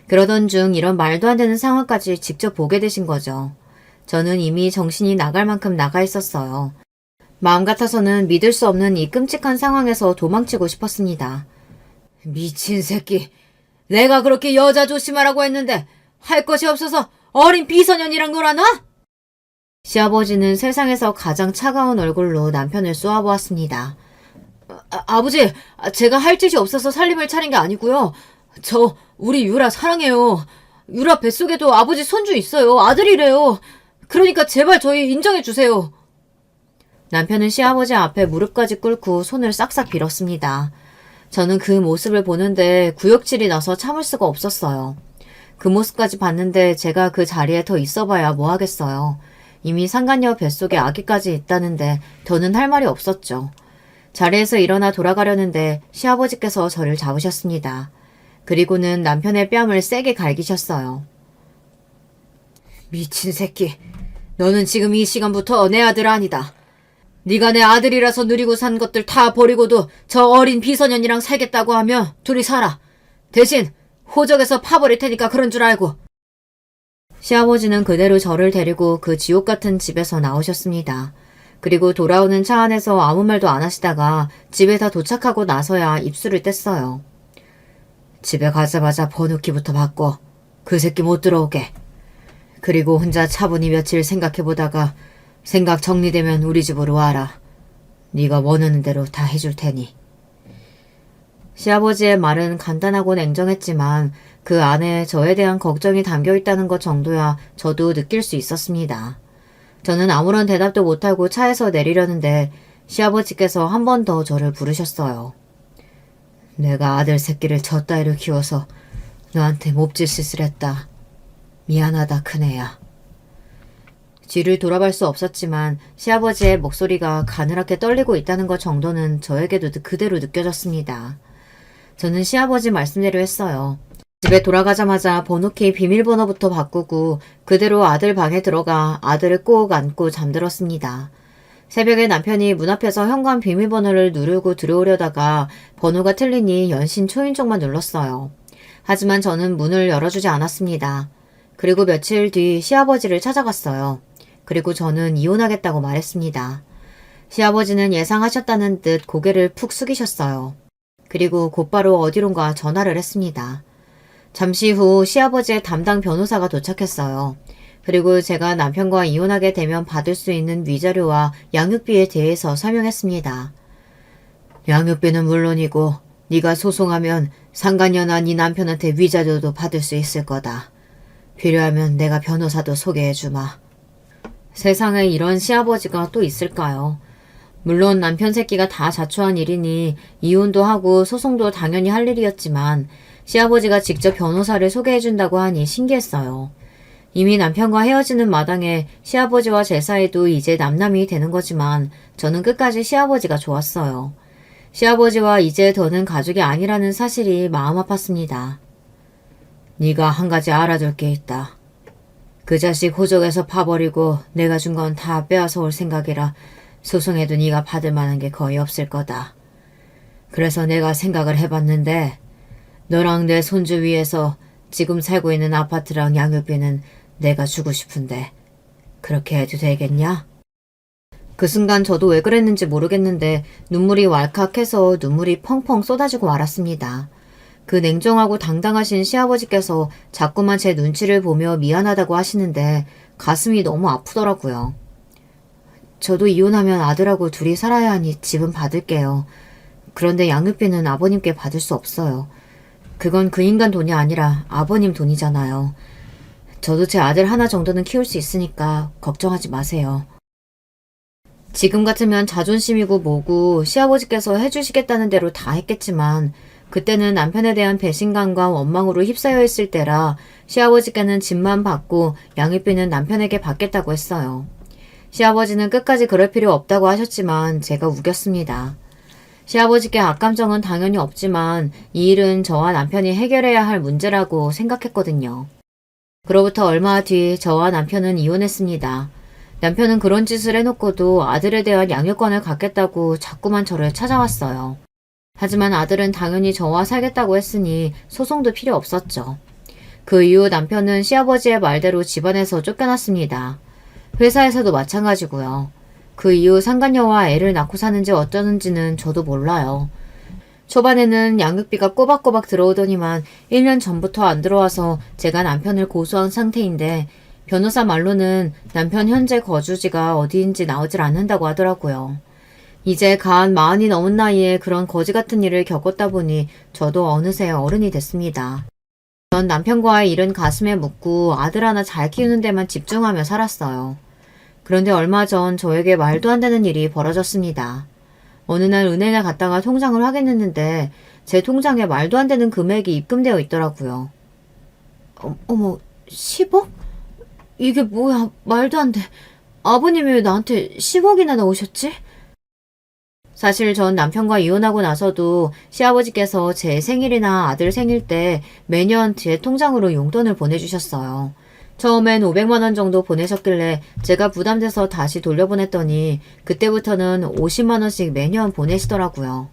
그러던 중 이런 말도 안 되는 상황까지 직접 보게 되신 거죠. 저는 이미 정신이 나갈 만큼 나가 있었어요. 마음 같아서는 믿을 수 없는 이 끔찍한 상황에서 도망치고 싶었습니다. 미친 새끼. 내가 그렇게 여자 조심하라고 했는데 할 것이 없어서 어린 비소년이랑 놀아나? 시아버지는 세상에서 가장 차가운 얼굴로 남편을 쏘아보았습니다. 아버지, 제가 할 짓이 없어서 살림을 차린 게 아니고요. 우리 유라 사랑해요. 유라 뱃속에도 아버지 손주 있어요. 아들이래요. 그러니까 제발 저희 인정해주세요. 남편은 시아버지 앞에 무릎까지 꿇고 손을 싹싹 빌었습니다. 저는 그 모습을 보는데 구역질이 나서 참을 수가 없었어요. 그 모습까지 봤는데 제가 그 자리에 더 있어봐야 뭐 하겠어요. 이미 상간녀 뱃속에 아기까지 있다는데 더는 할 말이 없었죠. 자리에서 일어나 돌아가려는데 시아버지께서 저를 잡으셨습니다. 그리고는 남편의 뺨을 세게 갈기셨어요. 미친 새끼. 너는 지금 이 시간부터 내 아들 아니다. 네가 내 아들이라서 누리고 산 것들 다 버리고도 저 어린 비소년이랑 살겠다고 하며 둘이 살아. 대신 호적에서 파버릴 테니까 그런 줄 알고. 시아버지는 그대로 저를 데리고 그 지옥 같은 집에서 나오셨습니다. 그리고 돌아오는 차 안에서 아무 말도 안 하시다가 집에 다 도착하고 나서야 입술을 뗐어요. 집에 가자마자 번호키부터 바꿔. 그 새끼 못 들어오게. 그리고 혼자 차분히 며칠 생각해보다가 생각 정리되면 우리 집으로 와라. 네가 원하는 대로 다 해줄 테니. 시아버지의 말은 간단하고 냉정했지만 그 안에 저에 대한 걱정이 담겨있다는 것 정도야 저도 느낄 수 있었습니다. 저는 아무런 대답도 못하고 차에서 내리려는데 시아버지께서 한 번 더 저를 부르셨어요. 내가 아들 새끼를 저 따위로 키워서 너한테 몹짓짓을 했다. 미안하다 큰애야. 뒤를 돌아볼 수 없었지만 시아버지의 목소리가 가늘하게 떨리고 있다는 것 정도는 저에게도 그대로 느껴졌습니다. 저는 시아버지 말씀대로 했어요. 집에 돌아가자마자 번호키 비밀번호부터 바꾸고 그대로 아들 방에 들어가 아들을 꼭 안고 잠들었습니다. 새벽에 남편이 문 앞에서 현관 비밀번호를 누르고 들어오려다가 번호가 틀리니 연신 초인종만 눌렀어요. 하지만 저는 문을 열어주지 않았습니다. 그리고 며칠 뒤 시아버지를 찾아갔어요. 그리고 저는 이혼하겠다고 말했습니다. 시아버지는 예상하셨다는 듯 고개를 푹 숙이셨어요. 그리고 곧바로 어디론가 전화를 했습니다. 잠시 후 시아버지의 담당 변호사가 도착했어요. 그리고 제가 남편과 이혼하게 되면 받을 수 있는 위자료와 양육비에 대해서 설명했습니다. 양육비는 물론이고 네가 소송하면 상간녀나 네 남편한테 위자료도 받을 수 있을 거다. 필요하면 내가 변호사도 소개해주마. 세상에 이런 시아버지가 또 있을까요? 물론 남편 새끼가 다 자초한 일이니 이혼도 하고 소송도 당연히 할 일이었지만 시아버지가 직접 변호사를 소개해준다고 하니 신기했어요. 이미 남편과 헤어지는 마당에 시아버지와 제 사이도 이제 남남이 되는 거지만 저는 끝까지 시아버지가 좋았어요. 시아버지와 이제 더는 가족이 아니라는 사실이 마음 아팠습니다. 네가 한 가지 알아둘 게 있다. 그 자식 호적에서 파버리고 내가 준 건 다 빼앗아 올 생각이라 소송해도 네가 받을 만한 게 거의 없을 거다. 그래서 내가 생각을 해봤는데 너랑 내 손주 위해서 지금 살고 있는 아파트랑 양육비는 내가 주고 싶은데 그렇게 해도 되겠냐? 그 순간 저도 왜 그랬는지 모르겠는데 눈물이 왈칵해서 눈물이 펑펑 쏟아지고 말았습니다. 그 냉정하고 당당하신 시아버지께서 자꾸만 제 눈치를 보며 미안하다고 하시는데 가슴이 너무 아프더라고요. 저도 이혼하면 아들하고 둘이 살아야 하니 집은 받을게요. 그런데 양육비는 아버님께 받을 수 없어요. 그건 그 인간 돈이 아니라 아버님 돈이잖아요. 저도 제 아들 하나 정도는 키울 수 있으니까 걱정하지 마세요. 지금 같으면 자존심이고 뭐고 시아버지께서 해주시겠다는 대로 다 했겠지만 그때는 남편에 대한 배신감과 원망으로 휩싸여 있을 때라 시아버지께는 집만 받고 양육비는 남편에게 받겠다고 했어요. 시아버지는 끝까지 그럴 필요 없다고 하셨지만 제가 우겼습니다. 시아버지께 악감정은 당연히 없지만 이 일은 저와 남편이 해결해야 할 문제라고 생각했거든요. 그로부터 얼마 뒤 저와 남편은 이혼했습니다. 남편은 그런 짓을 해놓고도 아들에 대한 양육권을 갖겠다고 자꾸만 저를 찾아왔어요. 하지만 아들은 당연히 저와 살겠다고 했으니 소송도 필요 없었죠. 그 이후 남편은 시아버지의 말대로 집안에서 쫓겨났습니다. 회사에서도 마찬가지고요. 그 이후 상간녀와 애를 낳고 사는지 어쩌는지는 저도 몰라요. 초반에는 양육비가 꼬박꼬박 들어오더니만 1년 전부터 안 들어와서 제가 남편을 고소한 상태인데 변호사 말로는 남편 현재 거주지가 어디인지 나오질 않는다고 하더라고요. 이제 간 40이 넘은 나이에 그런 거지 같은 일을 겪었다 보니 저도 어느새 어른이 됐습니다. 전 남편과의 일은 가슴에 묻고 아들 하나 잘 키우는 데만 집중하며 살았어요. 그런데 얼마 전 저에게 말도 안 되는 일이 벌어졌습니다. 어느 날 은행에 갔다가 통장을 확인했는데 제 통장에 말도 안 되는 금액이 입금되어 있더라고요. 어머, 10억? 이게 뭐야, 말도 안 돼. 아버님이 왜 나한테 10억이나 넣으셨지? 사실 전 남편과 이혼하고 나서도 시아버지께서 제 생일이나 아들 생일 때 매년 제 통장으로 용돈을 보내주셨어요. 처음엔 500만 원 정도 보내셨길래 제가 부담돼서 다시 돌려보냈더니 그때부터는 50만 원씩 매년 보내시더라고요.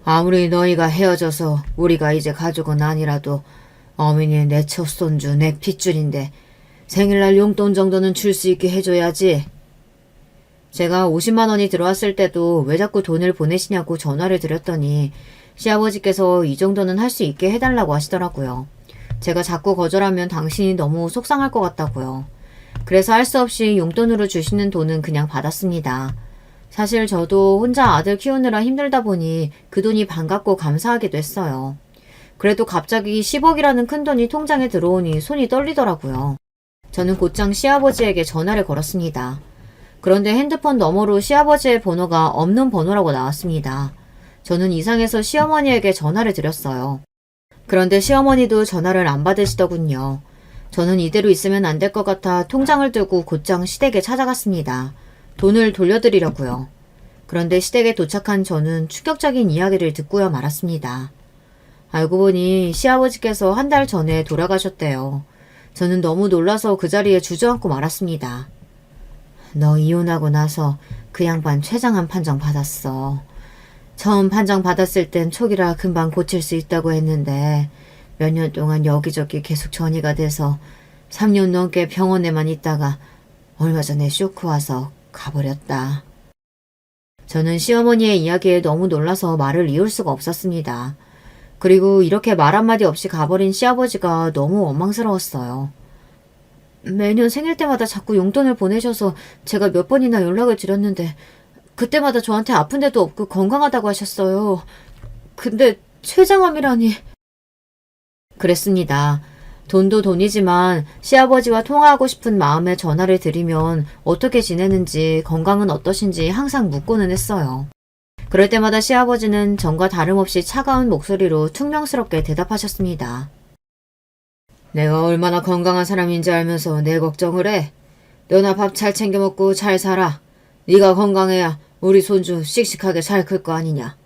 아무리 너희가 헤어져서 우리가 이제 가족은 아니라도 어머니 내 첫손주 내 핏줄인데 생일날 용돈 정도는 줄 수 있게 해줘야지. 제가 50만 원이 들어왔을 때도 왜 자꾸 돈을 보내시냐고 전화를 드렸더니 시아버지께서 이 정도는 할 수 있게 해달라고 하시더라고요. 제가 자꾸 거절하면 당신이 너무 속상할 것 같다고요. 그래서 할 수 없이 용돈으로 주시는 돈은 그냥 받았습니다. 사실 저도 혼자 아들 키우느라 힘들다 보니 그 돈이 반갑고 감사하기도 했어요. 그래도 갑자기 10억이라는 큰 돈이 통장에 들어오니 손이 떨리더라고요. 저는 곧장 시아버지에게 전화를 걸었습니다. 그런데 핸드폰 너머로 시아버지의 번호가 없는 번호라고 나왔습니다. 저는 이상해서 시어머니에게 전화를 드렸어요. 그런데 시어머니도 전화를 안 받으시더군요. 저는 이대로 있으면 안 될 것 같아 통장을 들고 곧장 시댁에 찾아갔습니다. 돈을 돌려드리려고요. 그런데 시댁에 도착한 저는 충격적인 이야기를 듣고야 말았습니다. 알고 보니 시아버지께서 한 달 전에 돌아가셨대요. 저는 너무 놀라서 그 자리에 주저앉고 말았습니다. 너 이혼하고 나서 그 양반 최장한 판정 받았어. 처음 판정 받았을 땐 촉이라 금방 고칠 수 있다고 했는데 몇 년 동안 여기저기 계속 전이가 돼서 3년 넘게 병원에만 있다가 얼마 전에 쇼크 와서 가버렸다. 저는 시어머니의 이야기에 너무 놀라서 말을 이을 수가 없었습니다. 그리고 이렇게 말 한마디 없이 가버린 시아버지가 너무 원망스러웠어요. 매년 생일 때마다 자꾸 용돈을 보내셔서 제가 몇 번이나 연락을 드렸는데 그때마다 저한테 아픈 데도 없고 건강하다고 하셨어요. 근데 췌장암이라니. 그랬습니다. 돈도 돈이지만 시아버지와 통화하고 싶은 마음에 전화를 드리면 어떻게 지내는지 건강은 어떠신지 항상 묻고는 했어요. 그럴 때마다 시아버지는 전과 다름없이 차가운 목소리로 퉁명스럽게 대답하셨습니다. 내가 얼마나 건강한 사람인지 알면서 내 걱정을 해. 너나 밥 잘 챙겨 먹고 잘 살아. 네가 건강해야 우리 손주 씩씩하게 잘 클 거 아니냐.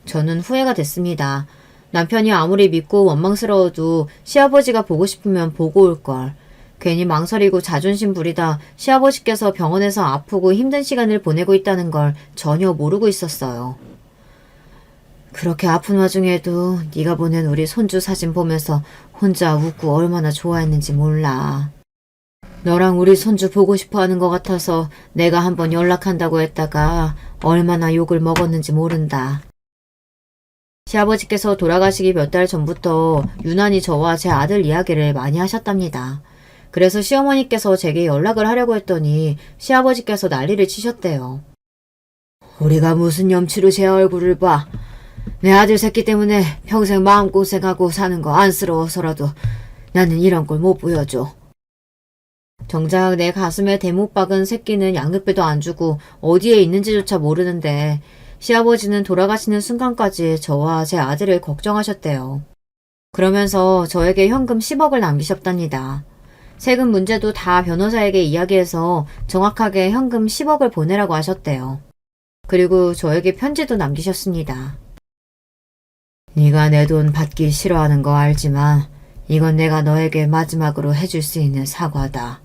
저는 후회가 됐습니다. 남편이 아무리 믿고 원망스러워도 시아버지가 보고 싶으면 보고 올걸. 괜히 망설이고 자존심 부리다 시아버지께서 병원에서 아프고 힘든 시간을 보내고 있다는 걸 전혀 모르고 있었어요. 그렇게 아픈 와중에도 네가 보낸 우리 손주 사진 보면서 혼자 웃고 얼마나 좋아했는지 몰라. 너랑 우리 손주 보고 싶어 하는 것 같아서 내가 한번 연락한다고 했다가 얼마나 욕을 먹었는지 모른다. 시아버지께서 돌아가시기 몇 달 전부터 유난히 저와 제 아들 이야기를 많이 하셨답니다. 그래서 시어머니께서 제게 연락을 하려고 했더니 시아버지께서 난리를 치셨대요. 우리가 무슨 염치로 제 얼굴을 봐. 내 아들 새끼 때문에 평생 마음고생하고 사는 거 안쓰러워서라도 나는 이런 걸 못 보여줘. 정작 내 가슴에 대못 박은 새끼는 양육비도 안 주고 어디에 있는지조차 모르는데 시아버지는 돌아가시는 순간까지 저와 제 아들을 걱정하셨대요. 그러면서 저에게 현금 10억을 남기셨답니다. 세금 문제도 다 변호사에게 이야기해서 정확하게 현금 10억을 보내라고 하셨대요. 그리고 저에게 편지도 남기셨습니다. 네가 내 돈 받기 싫어하는 거 알지만 이건 내가 너에게 마지막으로 해줄 수 있는 사과다.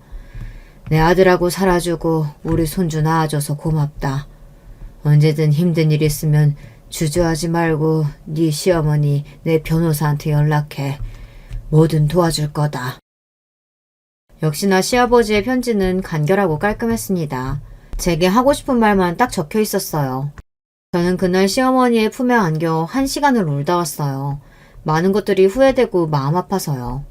내 아들하고 살아주고 우리 손주 낳아줘서 고맙다. 언제든 힘든 일 있으면 주저하지 말고 네 시어머니 내 변호사한테 연락해. 뭐든 도와줄 거다. 역시나 시아버지의 편지는 간결하고 깔끔했습니다. 제게 하고 싶은 말만 딱 적혀 있었어요. 저는 그날 시어머니의 품에 안겨 1시간을 울다 왔어요. 많은 것들이 후회되고 마음 아파서요.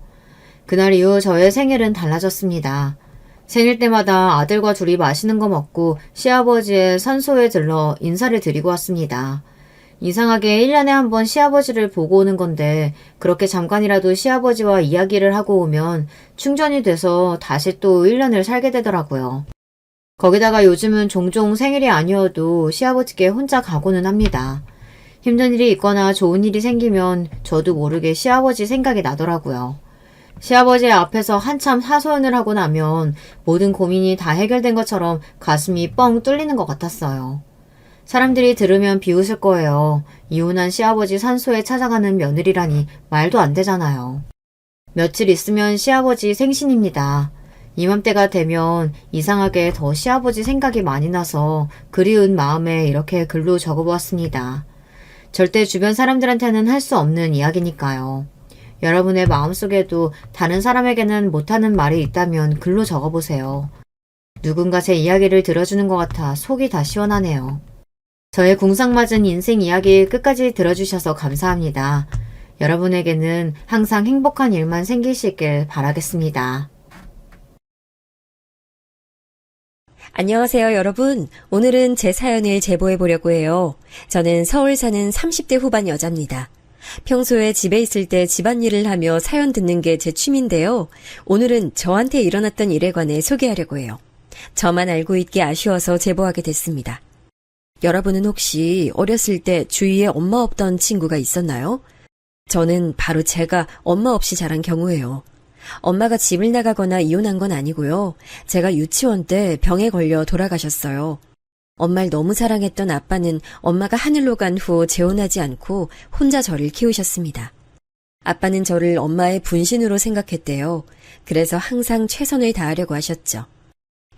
그날 이후 저의 생일은 달라졌습니다. 생일 때마다 아들과 둘이 맛있는 거 먹고 시아버지의 산소에 들러 인사를 드리고 왔습니다. 이상하게 1년에 한 번 시아버지를 보고 오는 건데 그렇게 잠깐이라도 시아버지와 이야기를 하고 오면 충전이 돼서 다시 또 1년을 살게 되더라고요. 거기다가 요즘은 종종 생일이 아니어도 시아버지께 혼자 가고는 합니다. 힘든 일이 있거나 좋은 일이 생기면 저도 모르게 시아버지 생각이 나더라고요. 시아버지 앞에서 한참 하소연을 하고 나면 모든 고민이 다 해결된 것처럼 가슴이 뻥 뚫리는 것 같았어요. 사람들이 들으면 비웃을 거예요. 이혼한 시아버지 산소에 찾아가는 며느리라니 말도 안 되잖아요. 며칠 있으면 시아버지 생신입니다. 이맘때가 되면 이상하게 더 시아버지 생각이 많이 나서 그리운 마음에 이렇게 글로 적어보았습니다. 절대 주변 사람들한테는 할 수 없는 이야기니까요. 여러분의 마음속에도 다른 사람에게는 못하는 말이 있다면 글로 적어보세요. 누군가 제 이야기를 들어주는 것 같아 속이 다 시원하네요. 저의 궁상맞은 인생 이야기 끝까지 들어주셔서 감사합니다. 여러분에게는 항상 행복한 일만 생기시길 바라겠습니다. 안녕하세요, 여러분. 오늘은 제 사연을 제보해 보려고 해요. 저는 서울 사는 30대 후반 여자입니다. 평소에 집에 있을 때 집안일을 하며 사연 듣는 게 제 취미인데요. 오늘은 저한테 일어났던 일에 관해 소개하려고 해요. 저만 알고 있기 아쉬워서 제보하게 됐습니다. 여러분은 혹시 어렸을 때 주위에 엄마 없던 친구가 있었나요? 저는 바로 제가 엄마 없이 자란 경우예요. 엄마가 집을 나가거나 이혼한 건 아니고요. 제가 유치원 때 병에 걸려 돌아가셨어요. 엄마를 너무 사랑했던 아빠는 엄마가 하늘로 간 후 재혼하지 않고 혼자 저를 키우셨습니다. 아빠는 저를 엄마의 분신으로 생각했대요. 그래서 항상 최선을 다하려고 하셨죠.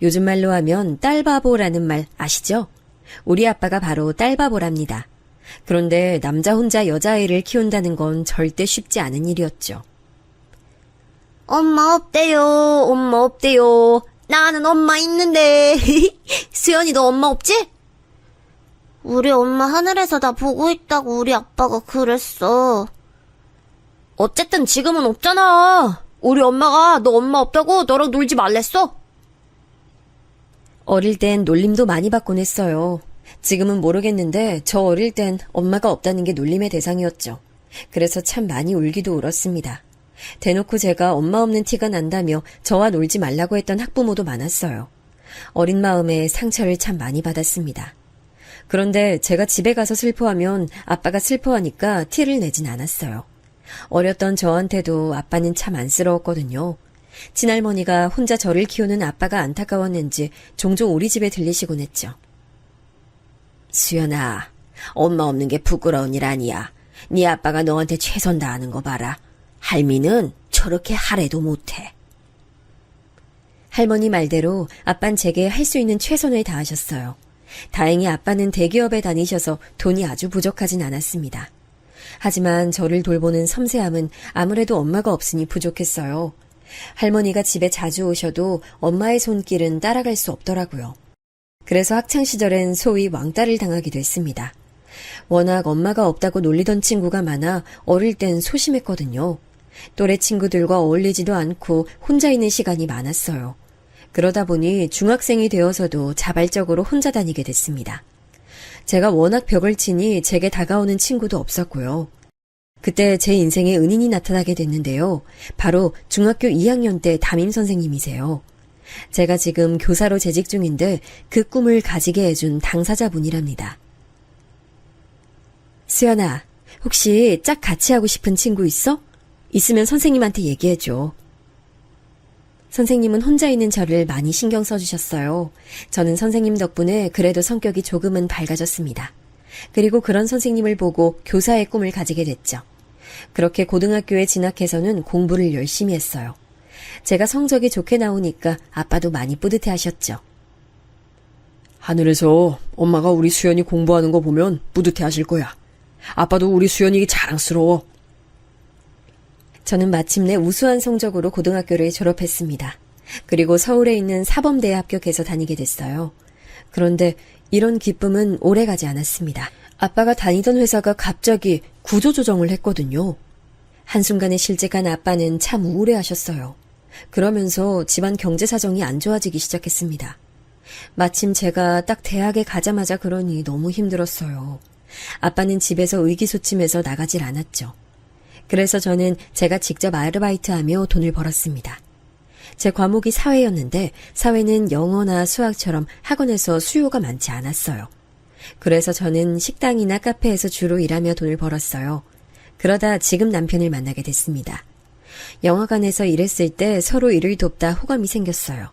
요즘 말로 하면 딸바보라는 말 아시죠? 우리 아빠가 바로 딸바보랍니다. 그런데 남자 혼자 여자아이를 키운다는 건 절대 쉽지 않은 일이었죠. 엄마 없대요. 엄마 없대요. 나는 엄마 있는데. 수연이 너 엄마 없지? 우리 엄마 하늘에서 나 보고 있다고 우리 아빠가 그랬어. 어쨌든 지금은 없잖아. 우리 엄마가 너 엄마 없다고 너랑 놀지 말랬어. 어릴 땐 놀림도 많이 받곤 했어요. 지금은 모르겠는데 저 어릴 땐 엄마가 없다는 게 놀림의 대상이었죠. 그래서 참 많이 울기도 울었습니다. 대놓고 제가 엄마 없는 티가 난다며 저와 놀지 말라고 했던 학부모도 많았어요. 어린 마음에 상처를 참 많이 받았습니다. 그런데 제가 집에 가서 슬퍼하면 아빠가 슬퍼하니까 티를 내진 않았어요. 어렸던 저한테도 아빠는 참 안쓰러웠거든요. 친할머니가 혼자 저를 키우는 아빠가 안타까웠는지 종종 우리 집에 들리시곤 했죠. 수연아, 엄마 없는 게 부끄러운 일 아니야. 네 아빠가 너한테 최선 다하는 거 봐라. 할미는 저렇게 하래도 못해. 할머니 말대로 아빤 제게 할 수 있는 최선을 다하셨어요. 다행히 아빠는 대기업에 다니셔서 돈이 아주 부족하진 않았습니다. 하지만 저를 돌보는 섬세함은 아무래도 엄마가 없으니 부족했어요. 할머니가 집에 자주 오셔도 엄마의 손길은 따라갈 수 없더라고요. 그래서 학창시절엔 소위 왕따를 당하기도 했습니다. 워낙 엄마가 없다고 놀리던 친구가 많아 어릴 땐 소심했거든요. 또래 친구들과 어울리지도 않고 혼자 있는 시간이 많았어요. 그러다 보니 중학생이 되어서도 자발적으로 혼자 다니게 됐습니다. 제가 워낙 벽을 치니 제게 다가오는 친구도 없었고요. 그때 제 인생에 은인이 나타나게 됐는데요. 바로 중학교 2학년 때 담임선생님이세요. 제가 지금 교사로 재직 중인데 그 꿈을 가지게 해준 당사자분이랍니다. 수연아, 혹시 짝 같이 하고 싶은 친구 있어? 있으면 선생님한테 얘기해줘. 선생님은 혼자 있는 저를 많이 신경 써주셨어요. 저는 선생님 덕분에 그래도 성격이 조금은 밝아졌습니다. 그리고 그런 선생님을 보고 교사의 꿈을 가지게 됐죠. 그렇게 고등학교에 진학해서는 공부를 열심히 했어요. 제가 성적이 좋게 나오니까 아빠도 많이 뿌듯해 하셨죠. 하늘에서 엄마가 우리 수연이 공부하는 거 보면 뿌듯해 하실 거야. 아빠도 우리 수연이 자랑스러워. 저는 마침내 우수한 성적으로 고등학교를 졸업했습니다. 그리고 서울에 있는 사범대에 합격해서 다니게 됐어요. 그런데 이런 기쁨은 오래가지 않았습니다. 아빠가 다니던 회사가 갑자기 구조조정을 했거든요. 한순간에 실직한 아빠는 참 우울해하셨어요. 그러면서 집안 경제 사정이 안 좋아지기 시작했습니다. 마침 제가 딱 대학에 가자마자 그러니 너무 힘들었어요. 아빠는 집에서 의기소침해서 나가질 않았죠. 그래서 저는 제가 직접 아르바이트하며 돈을 벌었습니다. 제 과목이 사회였는데 사회는 영어나 수학처럼 학원에서 수요가 많지 않았어요. 그래서 저는 식당이나 카페에서 주로 일하며 돈을 벌었어요. 그러다 지금 남편을 만나게 됐습니다. 영화관에서 일했을 때 서로 일을 돕다 호감이 생겼어요.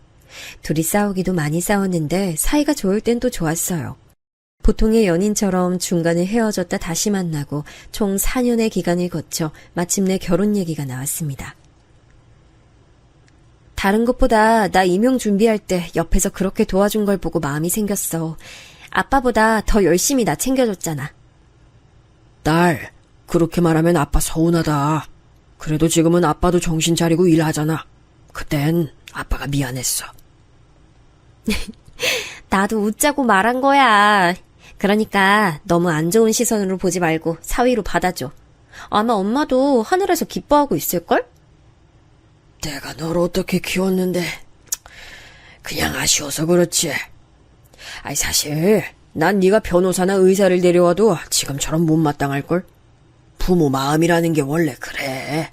둘이 싸우기도 많이 싸웠는데 사이가 좋을 땐 또 좋았어요. 보통의 연인처럼 중간에 헤어졌다 다시 만나고 총 4년의 기간을 거쳐 마침내 결혼 얘기가 나왔습니다. 다른 것보다 나 임용 준비할 때 옆에서 그렇게 도와준 걸 보고 마음이 생겼어. 아빠보다 더 열심히 나 챙겨줬잖아. 딸, 그렇게 말하면 아빠 서운하다. 그래도 지금은 아빠도 정신 차리고 일하잖아. 그땐 아빠가 미안했어. 나도 웃자고 말한 거야. 그러니까 너무 안 좋은 시선으로 보지 말고 사위로 받아줘. 아마 엄마도 하늘에서 기뻐하고 있을걸? 내가 널 어떻게 키웠는데 그냥 아쉬워서 그렇지. 아니 사실 난 네가 변호사나 의사를 데려와도 지금처럼 못마땅할걸. 부모 마음이라는 게 원래 그래.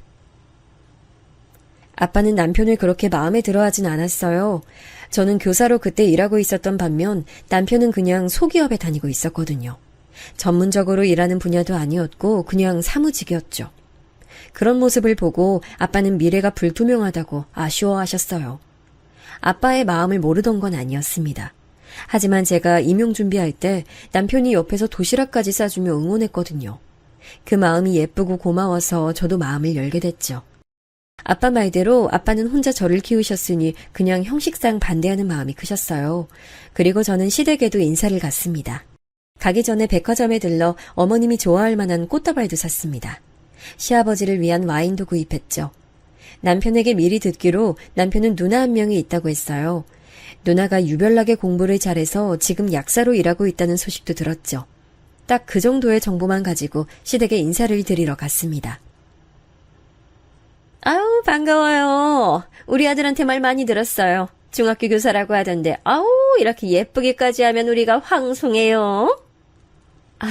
아빠는 남편을 그렇게 마음에 들어하진 않았어요. 저는 교사로 그때 일하고 있었던 반면 남편은 그냥 소기업에 다니고 있었거든요. 전문적으로 일하는 분야도 아니었고 그냥 사무직이었죠. 그런 모습을 보고 아빠는 미래가 불투명하다고 아쉬워하셨어요. 아빠의 마음을 모르던 건 아니었습니다. 하지만 제가 임용 준비할 때 남편이 옆에서 도시락까지 싸주며 응원했거든요. 그 마음이 예쁘고 고마워서 저도 마음을 열게 됐죠. 아빠 말대로 아빠는 혼자 저를 키우셨으니 그냥 형식상 반대하는 마음이 크셨어요. 그리고 저는 시댁에도 인사를 갔습니다. 가기 전에 백화점에 들러 어머님이 좋아할 만한 꽃다발도 샀습니다. 시아버지를 위한 와인도 구입했죠. 남편에게 미리 듣기로 남편은 누나 한 명이 있다고 했어요. 누나가 유별나게 공부를 잘해서 지금 약사로 일하고 있다는 소식도 들었죠. 딱 그 정도의 정보만 가지고 시댁에 인사를 드리러 갔습니다. 아우 반가워요. 우리 아들한테 말 많이 들었어요. 중학교 교사라고 하던데 아우 이렇게 예쁘게까지 하면 우리가 황송해요. 아,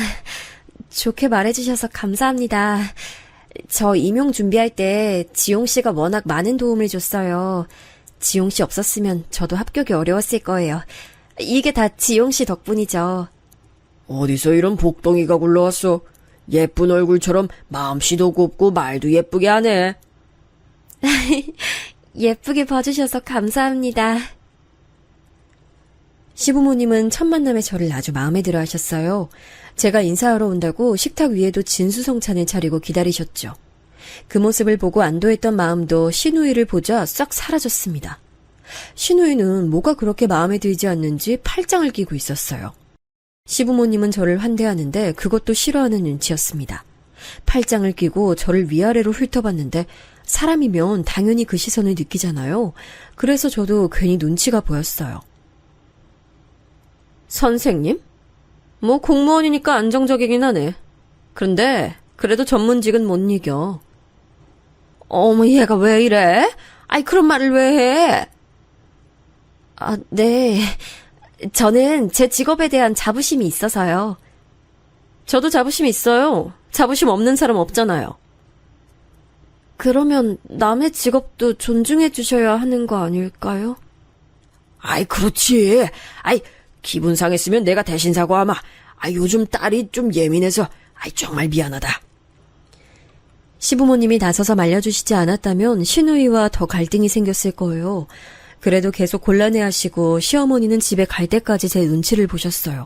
좋게 말해주셔서 감사합니다. 저 임용 준비할 때 지용 씨가 워낙 많은 도움을 줬어요. 지용 씨 없었으면 저도 합격이 어려웠을 거예요. 이게 다 지용 씨 덕분이죠. 어디서 이런 복덩이가 굴러왔어. 예쁜 얼굴처럼 마음씨도 곱고 말도 예쁘게 하네. 예쁘게 봐주셔서 감사합니다. 시부모님은 첫 만남에 저를 아주 마음에 들어 하셨어요. 제가 인사하러 온다고 식탁 위에도 진수성찬을 차리고 기다리셨죠. 그 모습을 보고 안도했던 마음도 시누이를 보자 싹 사라졌습니다. 시누이는 뭐가 그렇게 마음에 들지 않는지 팔짱을 끼고 있었어요. 시부모님은 저를 환대하는데 그것도 싫어하는 눈치였습니다. 팔짱을 끼고 저를 위아래로 훑어봤는데 사람이면 당연히 그 시선을 느끼잖아요. 그래서 저도 괜히 눈치가 보였어요. 선생님? 뭐 공무원이니까 안정적이긴 하네. 그런데 그래도 전문직은 못 이겨. 어머 얘가 왜 이래? 아이 그런 말을 왜 해? 아, 네. 저는 제 직업에 대한 자부심이 있어서요. 저도 자부심 있어요. 자부심 없는 사람 없잖아요. 그러면 남의 직업도 존중해 주셔야 하는 거 아닐까요? 아이, 그렇지. 아이, 기분 상했으면 내가 대신 사과하마. 요즘 딸이 좀 예민해서, 정말 미안하다. 시부모님이 나서서 말려주시지 않았다면 신우이와 더 갈등이 생겼을 거예요. 그래도 계속 곤란해하시고 시어머니는 집에 갈 때까지 제 눈치를 보셨어요.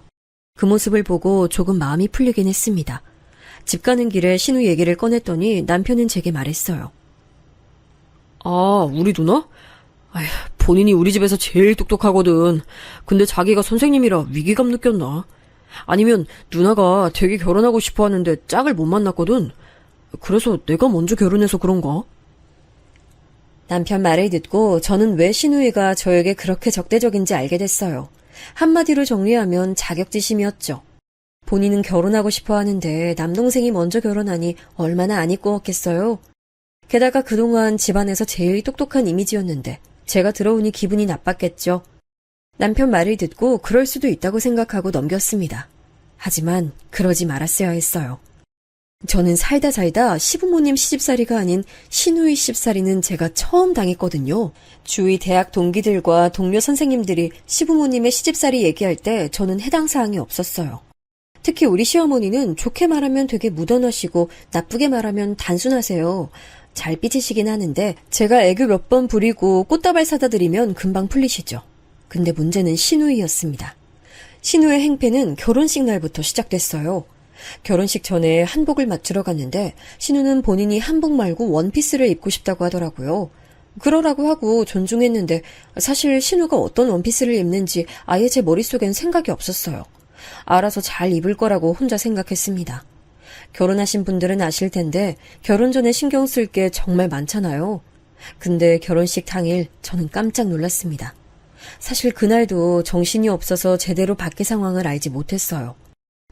그 모습을 보고 조금 마음이 풀리긴 했습니다. 집 가는 길에 신우 얘기를 꺼냈더니 남편은 제게 말했어요. 우리 누나? 본인이 우리 집에서 제일 똑똑하거든. 근데 자기가 선생님이라 위기감 느꼈나? 아니면 누나가 되게 결혼하고 싶어 하는데 짝을 못 만났거든. 그래서 내가 먼저 결혼해서 그런가? 남편 말을 듣고 저는 왜 신우이가 저에게 그렇게 적대적인지 알게 됐어요. 한마디로 정리하면 자격지심이었죠. 본인은 결혼하고 싶어 하는데 남동생이 먼저 결혼하니 얼마나 안 이꾸었겠어요. 게다가 그동안 집안에서 제일 똑똑한 이미지였는데 제가 들어오니 기분이 나빴겠죠. 남편 말을 듣고 그럴 수도 있다고 생각하고 넘겼습니다. 하지만 그러지 말았어야 했어요. 저는 살다 시부모님 시집살이가 아닌 신우이 시집살이는 제가 처음 당했거든요. 주위 대학 동기들과 동료 선생님들이 시부모님의 시집살이 얘기할 때 저는 해당 사항이 없었어요. 특히 우리 시어머니는 좋게 말하면 되게 무던하시고 나쁘게 말하면 단순하세요. 잘 삐지시긴 하는데 제가 애교 몇 번 부리고 꽃다발 사다 드리면 금방 풀리시죠. 근데 문제는 신우이였습니다. 신우의 행패는 결혼식 날부터 시작됐어요. 결혼식 전에 한복을 맞추러 갔는데 신우는 본인이 한복 말고 원피스를 입고 싶다고 하더라고요. 그러라고 하고 존중했는데 사실 신우가 어떤 원피스를 입는지 아예 제 머릿속엔 생각이 없었어요. 알아서 잘 입을 거라고 혼자 생각했습니다. 결혼하신 분들은 아실 텐데 결혼 전에 신경 쓸 게 정말 많잖아요. 근데 결혼식 당일 저는 깜짝 놀랐습니다. 사실 그날도 정신이 없어서 제대로 밖의 상황을 알지 못했어요.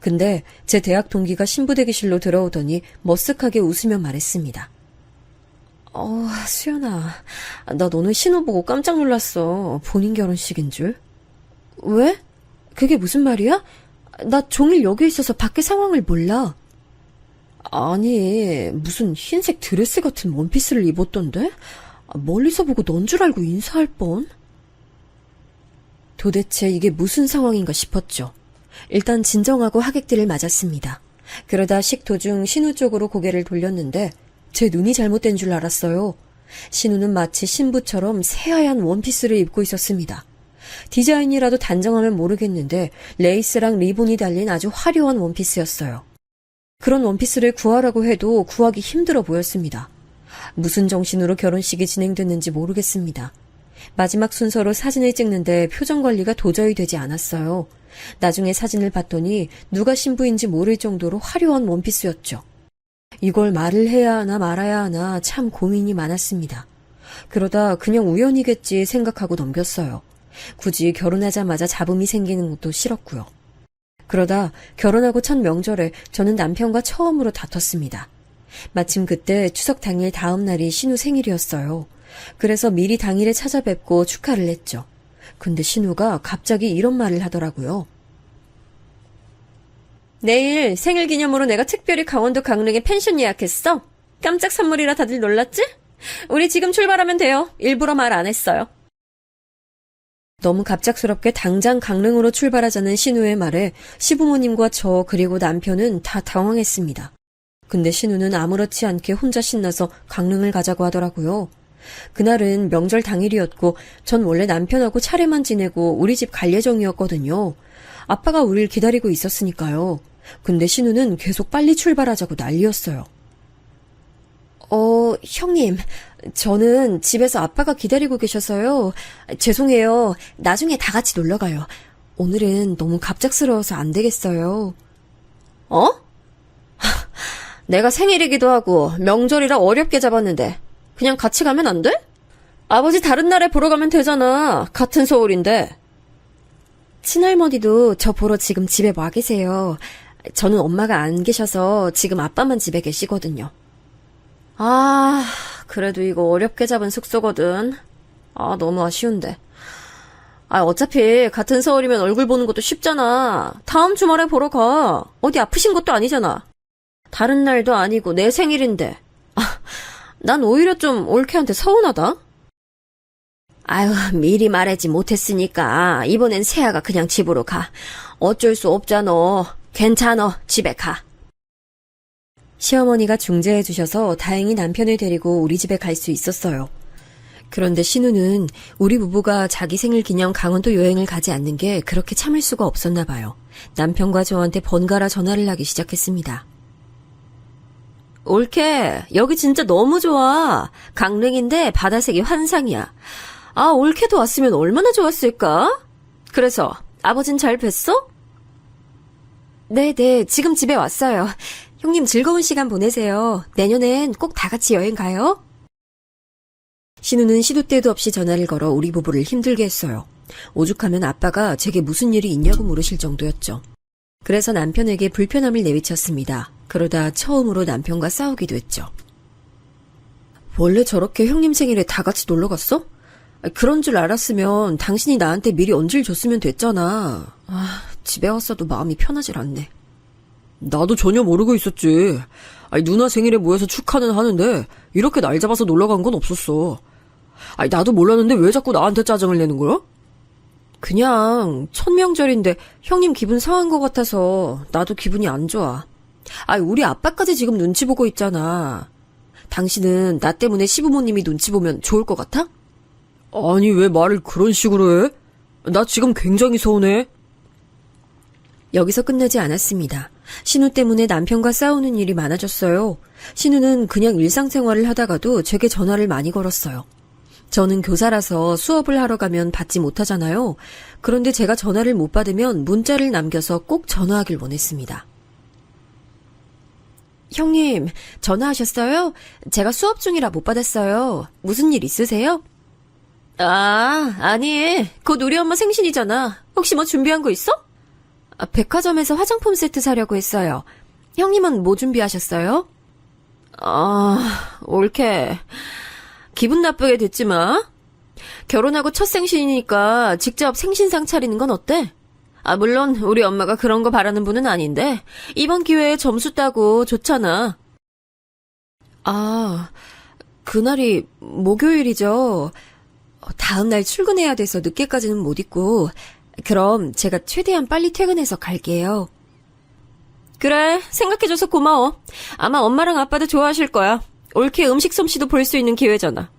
근데 제 대학 동기가 신부대기실로 들어오더니 머쓱하게 웃으며 말했습니다. 수연아, 나 너는 신호 보고 깜짝 놀랐어. 본인 결혼식인 줄. 왜? 그게 무슨 말이야? 나 종일 여기 있어서 밖의 상황을 몰라. 아니, 무슨 흰색 드레스 같은 원피스를 입었던데? 멀리서 보고 넌 줄 알고 인사할 뻔. 도대체 이게 무슨 상황인가 싶었죠. 일단 진정하고 하객들을 맞았습니다. 그러다 식도중 신우 쪽으로 고개를 돌렸는데 제 눈이 잘못된 줄 알았어요. 신우는 마치 신부처럼 새하얀 원피스를 입고 있었습니다. 디자인이라도 단정하면 모르겠는데 레이스랑 리본이 달린 아주 화려한 원피스였어요. 그런 원피스를 구하라고 해도 구하기 힘들어 보였습니다. 무슨 정신으로 결혼식이 진행됐는지 모르겠습니다. 마지막 순서로 사진을 찍는데 표정 관리가 도저히 되지 않았어요. 나중에 사진을 봤더니 누가 신부인지 모를 정도로 화려한 원피스였죠. 이걸 말을 해야 하나 말아야 하나 참 고민이 많았습니다. 그러다 그냥 우연이겠지 생각하고 넘겼어요. 굳이 결혼하자마자 잡음이 생기는 것도 싫었고요. 그러다 결혼하고 첫 명절에 저는 남편과 처음으로 다퉜습니다. 마침 그때 추석 당일 다음 날이 신우 생일이었어요. 그래서 미리 당일에 찾아뵙고 축하를 했죠. 근데 신우가 갑자기 이런 말을 하더라고요. 내일 생일 기념으로 내가 특별히 강원도 강릉에 펜션 예약했어. 깜짝 선물이라 다들 놀랐지? 우리 지금 출발하면 돼요. 일부러 말 안 했어요. 너무 갑작스럽게 당장 강릉으로 출발하자는 신우의 말에 시부모님과 저 그리고 남편은 다 당황했습니다. 근데 신우는 아무렇지 않게 혼자 신나서 강릉을 가자고 하더라고요. 그날은 명절 당일이었고 전 원래 남편하고 차례만 지내고 우리 집 갈 예정이었거든요. 아빠가 우릴 기다리고 있었으니까요. 근데 신우는 계속 빨리 출발하자고 난리였어요. 형님, 저는 집에서 아빠가 기다리고 계셔서요. 죄송해요. 나중에 다 같이 놀러가요. 오늘은 너무 갑작스러워서 안 되겠어요. 내가 생일이기도 하고 명절이라 어렵게 잡았는데 그냥 같이 가면 안 돼? 아버지 다른 날에 보러 가면 되잖아. 같은 서울인데. 친할머니도 저 보러 지금 집에 와 계세요. 저는 엄마가 안 계셔서 지금 아빠만 집에 계시거든요. 그래도 이거 어렵게 잡은 숙소거든. 너무 아쉬운데. 어차피 같은 서울이면 얼굴 보는 것도 쉽잖아. 다음 주말에 보러 가. 어디 아프신 것도 아니잖아. 다른 날도 아니고 내 생일인데. 난 오히려 좀 올케한테 서운하다. 아유, 미리 말하지 못했으니까 이번엔 세아가 그냥 집으로 가. 어쩔 수 없잖아. 괜찮아. 집에 가. 시어머니가 중재해 주셔서 다행히 남편을 데리고 우리 집에 갈 수 있었어요. 그런데 신우는 우리 부부가 자기 생일 기념 강원도 여행을 가지 않는 게 그렇게 참을 수가 없었나 봐요. 남편과 저한테 번갈아 전화를 하기 시작했습니다. 올케, 여기 진짜 너무 좋아. 강릉인데 바다색이 환상이야. 아, 올케도 왔으면 얼마나 좋았을까? 그래서 아버진 잘 뵀어? 네네, 지금 집에 왔어요. 형님 즐거운 시간 보내세요. 내년엔 꼭 다 같이 여행 가요. 신우는 시도 때도 없이 전화를 걸어 우리 부부를 힘들게 했어요. 오죽하면 아빠가 제게 무슨 일이 있냐고 물으실 정도였죠. 그래서 남편에게 불편함을 내비쳤습니다. 그러다 처음으로 남편과 싸우기도 했죠. 원래 저렇게 형님 생일에 다 같이 놀러 갔어? 그런 줄 알았으면 당신이 나한테 미리 언질 줬으면 됐잖아. 집에 왔어도 마음이 편하질 않네. 나도 전혀 모르고 있었지. 아니, 누나 생일에 모여서 축하는 하는데 이렇게 날 잡아서 놀러 간 건 없었어. 아니, 나도 몰랐는데 왜 자꾸 나한테 짜증을 내는 거야? 그냥 첫 명절인데 형님 기분 상한 것 같아서 나도 기분이 안 좋아. 우리 아빠까지 지금 눈치 보고 있잖아. 당신은 나 때문에 시부모님이 눈치 보면 좋을 것 같아? 아니, 왜 말을 그런 식으로 해? 나 지금 굉장히 서운해. 여기서 끝나지 않았습니다. 신우 때문에 남편과 싸우는 일이 많아졌어요. 신우는 그냥 일상생활을 하다가도 제게 전화를 많이 걸었어요. 저는 교사라서 수업을 하러 가면 받지 못하잖아요. 그런데 제가 전화를 못 받으면 문자를 남겨서 꼭 전화하길 원했습니다. 형님, 전화하셨어요? 제가 수업 중이라 못 받았어요. 무슨 일 있으세요? 아니. 곧 우리 엄마 생신이잖아. 혹시 뭐 준비한 거 있어? 백화점에서 화장품 세트 사려고 했어요. 형님은 뭐 준비하셨어요? 올케. 기분 나쁘게 듣지 마. 결혼하고 첫 생신이니까 직접 생신상 차리는 건 어때? 물론 우리 엄마가 그런 거 바라는 분은 아닌데 이번 기회에 점수 따고 좋잖아. 그날이 목요일이죠. 다음 날 출근해야 돼서 늦게까지는 못 있고, 그럼 제가 최대한 빨리 퇴근해서 갈게요. 그래, 생각해줘서 고마워. 아마 엄마랑 아빠도 좋아하실 거야. 올케 음식 솜씨도 볼 수 있는 기회잖아.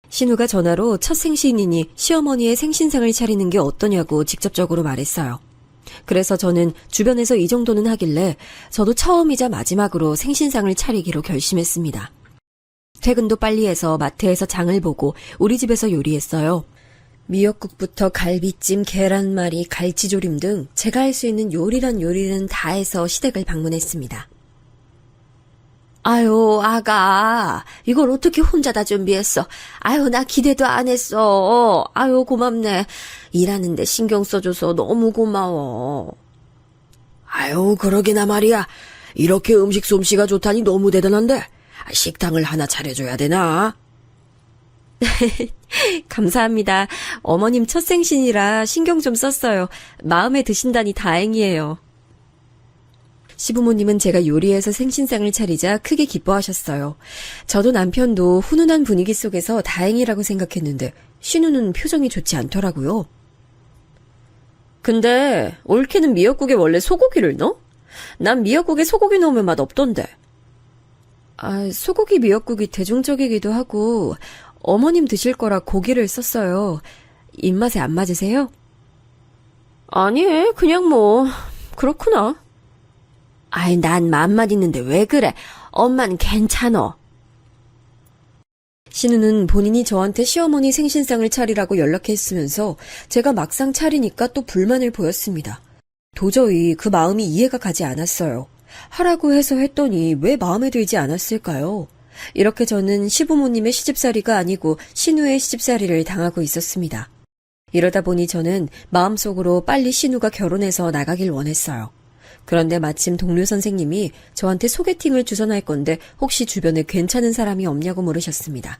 신우가 전화로 첫 생신이니 시어머니의 생신상을 차리는 게 어떠냐고 직접적으로 말했어요. 그래서 저는 주변에서 이 정도는 하길래 저도 처음이자 마지막으로 생신상을 차리기로 결심했습니다. 퇴근도 빨리 해서 마트에서 장을 보고 우리 집에서 요리했어요. 미역국부터 갈비찜, 계란말이, 갈치조림 등 제가 할 수 있는 요리란 요리는 다 해서 시댁을 방문했습니다. 아유, 아가. 이걸 어떻게 혼자 다 준비했어? 아유, 나 기대도 안 했어. 아유, 고맙네. 일하는데 신경 써줘서 너무 고마워. 아유, 그러게나 말이야. 이렇게 음식 솜씨가 좋다니 너무 대단한데. 식당을 하나 차려줘야 되나? 감사합니다. 어머님 첫 생신이라 신경 좀 썼어요. 마음에 드신다니 다행이에요. 시부모님은 제가 요리해서 생신상을 차리자 크게 기뻐하셨어요. 저도 남편도 훈훈한 분위기 속에서 다행이라고 생각했는데 신우는 표정이 좋지 않더라고요. 근데 올케는 미역국에 원래 소고기를 넣어? 난 미역국에 소고기 넣으면 맛 없던데. 소고기 미역국이 대중적이기도 하고 어머님 드실 거라 고기를 썼어요. 입맛에 안 맞으세요? 아니, 그냥 뭐 그렇구나. 난 맘만 있는데 왜 그래? 엄만 괜찮어. 신우는 본인이 저한테 시어머니 생신상을 차리라고 연락했으면서 제가 막상 차리니까 또 불만을 보였습니다. 도저히 그 마음이 이해가 가지 않았어요. 하라고 해서 했더니 왜 마음에 들지 않았을까요? 이렇게 저는 시부모님의 시집살이가 아니고 신우의 시집살이를 당하고 있었습니다. 이러다 보니 저는 마음속으로 빨리 신우가 결혼해서 나가길 원했어요. 그런데 마침 동료 선생님이 저한테 소개팅을 주선할 건데 혹시 주변에 괜찮은 사람이 없냐고 물으셨습니다.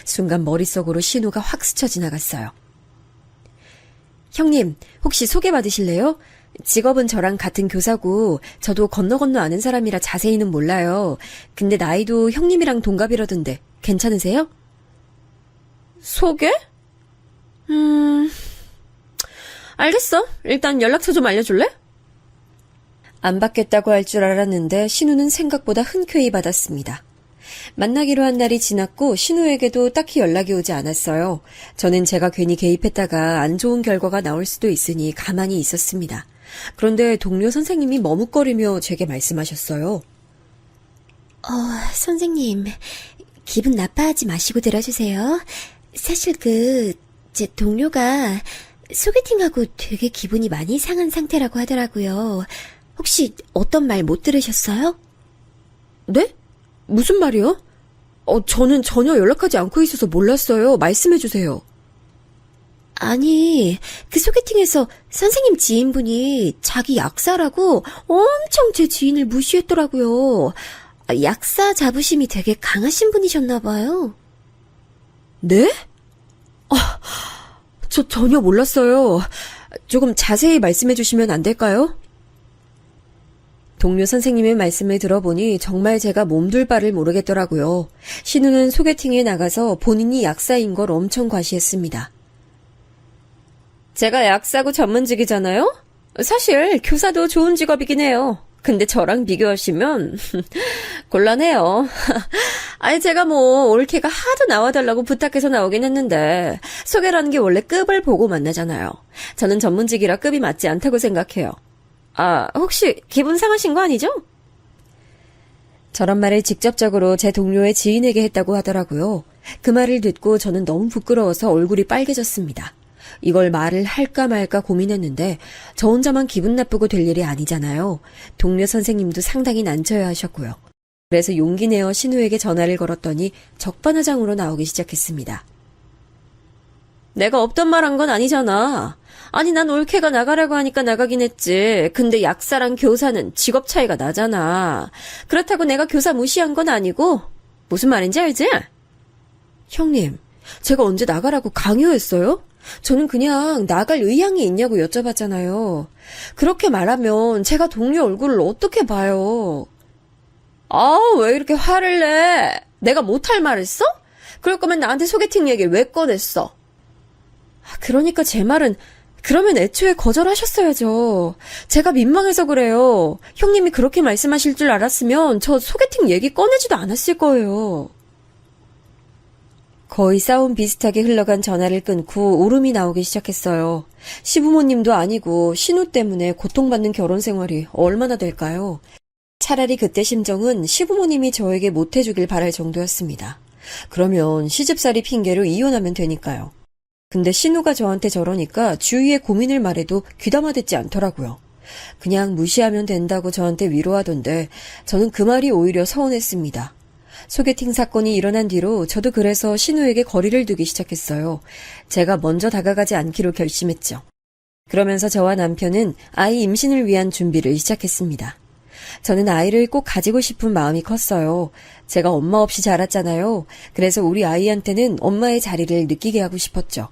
순간 머릿속으로 신우가 확 스쳐 지나갔어요. 형님, 혹시 소개받으실래요? 직업은 저랑 같은 교사고 저도 건너 아는 사람이라 자세히는 몰라요. 근데 나이도 형님이랑 동갑이라던데 괜찮으세요? 소개? 알겠어. 일단 연락처 좀 알려줄래? 안 받겠다고 할 줄 알았는데 신우는 생각보다 흔쾌히 받았습니다. 만나기로 한 날이 지났고 신우에게도 딱히 연락이 오지 않았어요. 저는 제가 괜히 개입했다가 안 좋은 결과가 나올 수도 있으니 가만히 있었습니다. 그런데 동료 선생님이 머뭇거리며 제게 말씀하셨어요. 선생님, 기분 나빠하지 마시고 들어주세요. 사실 제 동료가 소개팅하고 되게 기분이 많이 상한 상태라고 하더라고요. 혹시 어떤 말 못 들으셨어요? 네? 무슨 말이요? 저는 전혀 연락하지 않고 있어서 몰랐어요. 말씀해주세요. 아니, 그 소개팅에서 선생님 지인분이 자기 약사라고 엄청 제 지인을 무시했더라고요. 약사 자부심이 되게 강하신 분이셨나봐요. 네? 저 전혀 몰랐어요. 조금 자세히 말씀해주시면 안 될까요? 동료 선생님의 말씀을 들어보니 정말 제가 몸둘 바를 모르겠더라고요. 신우는 소개팅에 나가서 본인이 약사인 걸 엄청 과시했습니다. 제가 약사고 전문직이잖아요? 사실 교사도 좋은 직업이긴 해요. 근데 저랑 비교하시면 곤란해요. 아니 제가 올케가 하도 나와달라고 부탁해서 나오긴 했는데 소개라는 게 원래 급을 보고 만나잖아요. 저는 전문직이라 급이 맞지 않다고 생각해요. 혹시 기분 상하신 거 아니죠? 저런 말을 직접적으로 제 동료의 지인에게 했다고 하더라고요. 그 말을 듣고 저는 너무 부끄러워서 얼굴이 빨개졌습니다. 이걸 말을 할까 말까 고민했는데 저 혼자만 기분 나쁘고 될 일이 아니잖아요. 동료 선생님도 상당히 난처해 하셨고요. 그래서 용기 내어 신우에게 전화를 걸었더니 적반하장으로 나오기 시작했습니다. 내가 없던 말 한 건 아니잖아. 아니 난 올케가 나가라고 하니까 나가긴 했지. 근데 약사랑 교사는 직업 차이가 나잖아. 그렇다고 내가 교사 무시한 건 아니고. 무슨 말인지 알지? 형님, 제가 언제 나가라고 강요했어요? 저는 그냥 나갈 의향이 있냐고 여쭤봤잖아요. 그렇게 말하면 제가 동료 얼굴을 어떻게 봐요? 왜 이렇게 화를 내? 내가 못할 말 했어? 그럴 거면 나한테 소개팅 얘기 왜 꺼냈어? 그러니까 제 말은 그러면 애초에 거절하셨어야죠. 제가 민망해서 그래요. 형님이 그렇게 말씀하실 줄 알았으면 저 소개팅 얘기 꺼내지도 않았을 거예요. 거의 싸움 비슷하게 흘러간 전화를 끊고 울음이 나오기 시작했어요. 시부모님도 아니고 신우 때문에 고통받는 결혼 생활이 얼마나 될까요? 차라리 그때 심정은 시부모님이 저에게 못해주길 바랄 정도였습니다. 그러면 시집살이 핑계로 이혼하면 되니까요. 근데 신우가 저한테 저러니까 주위에 고민을 말해도 귀담아 듣지 않더라고요. 그냥 무시하면 된다고 저한테 위로하던데 저는 그 말이 오히려 서운했습니다. 소개팅 사건이 일어난 뒤로 저도 그래서 신우에게 거리를 두기 시작했어요. 제가 먼저 다가가지 않기로 결심했죠. 그러면서 저와 남편은 아이 임신을 위한 준비를 시작했습니다. 저는 아이를 꼭 가지고 싶은 마음이 컸어요. 제가 엄마 없이 자랐잖아요. 그래서 우리 아이한테는 엄마의 자리를 느끼게 하고 싶었죠.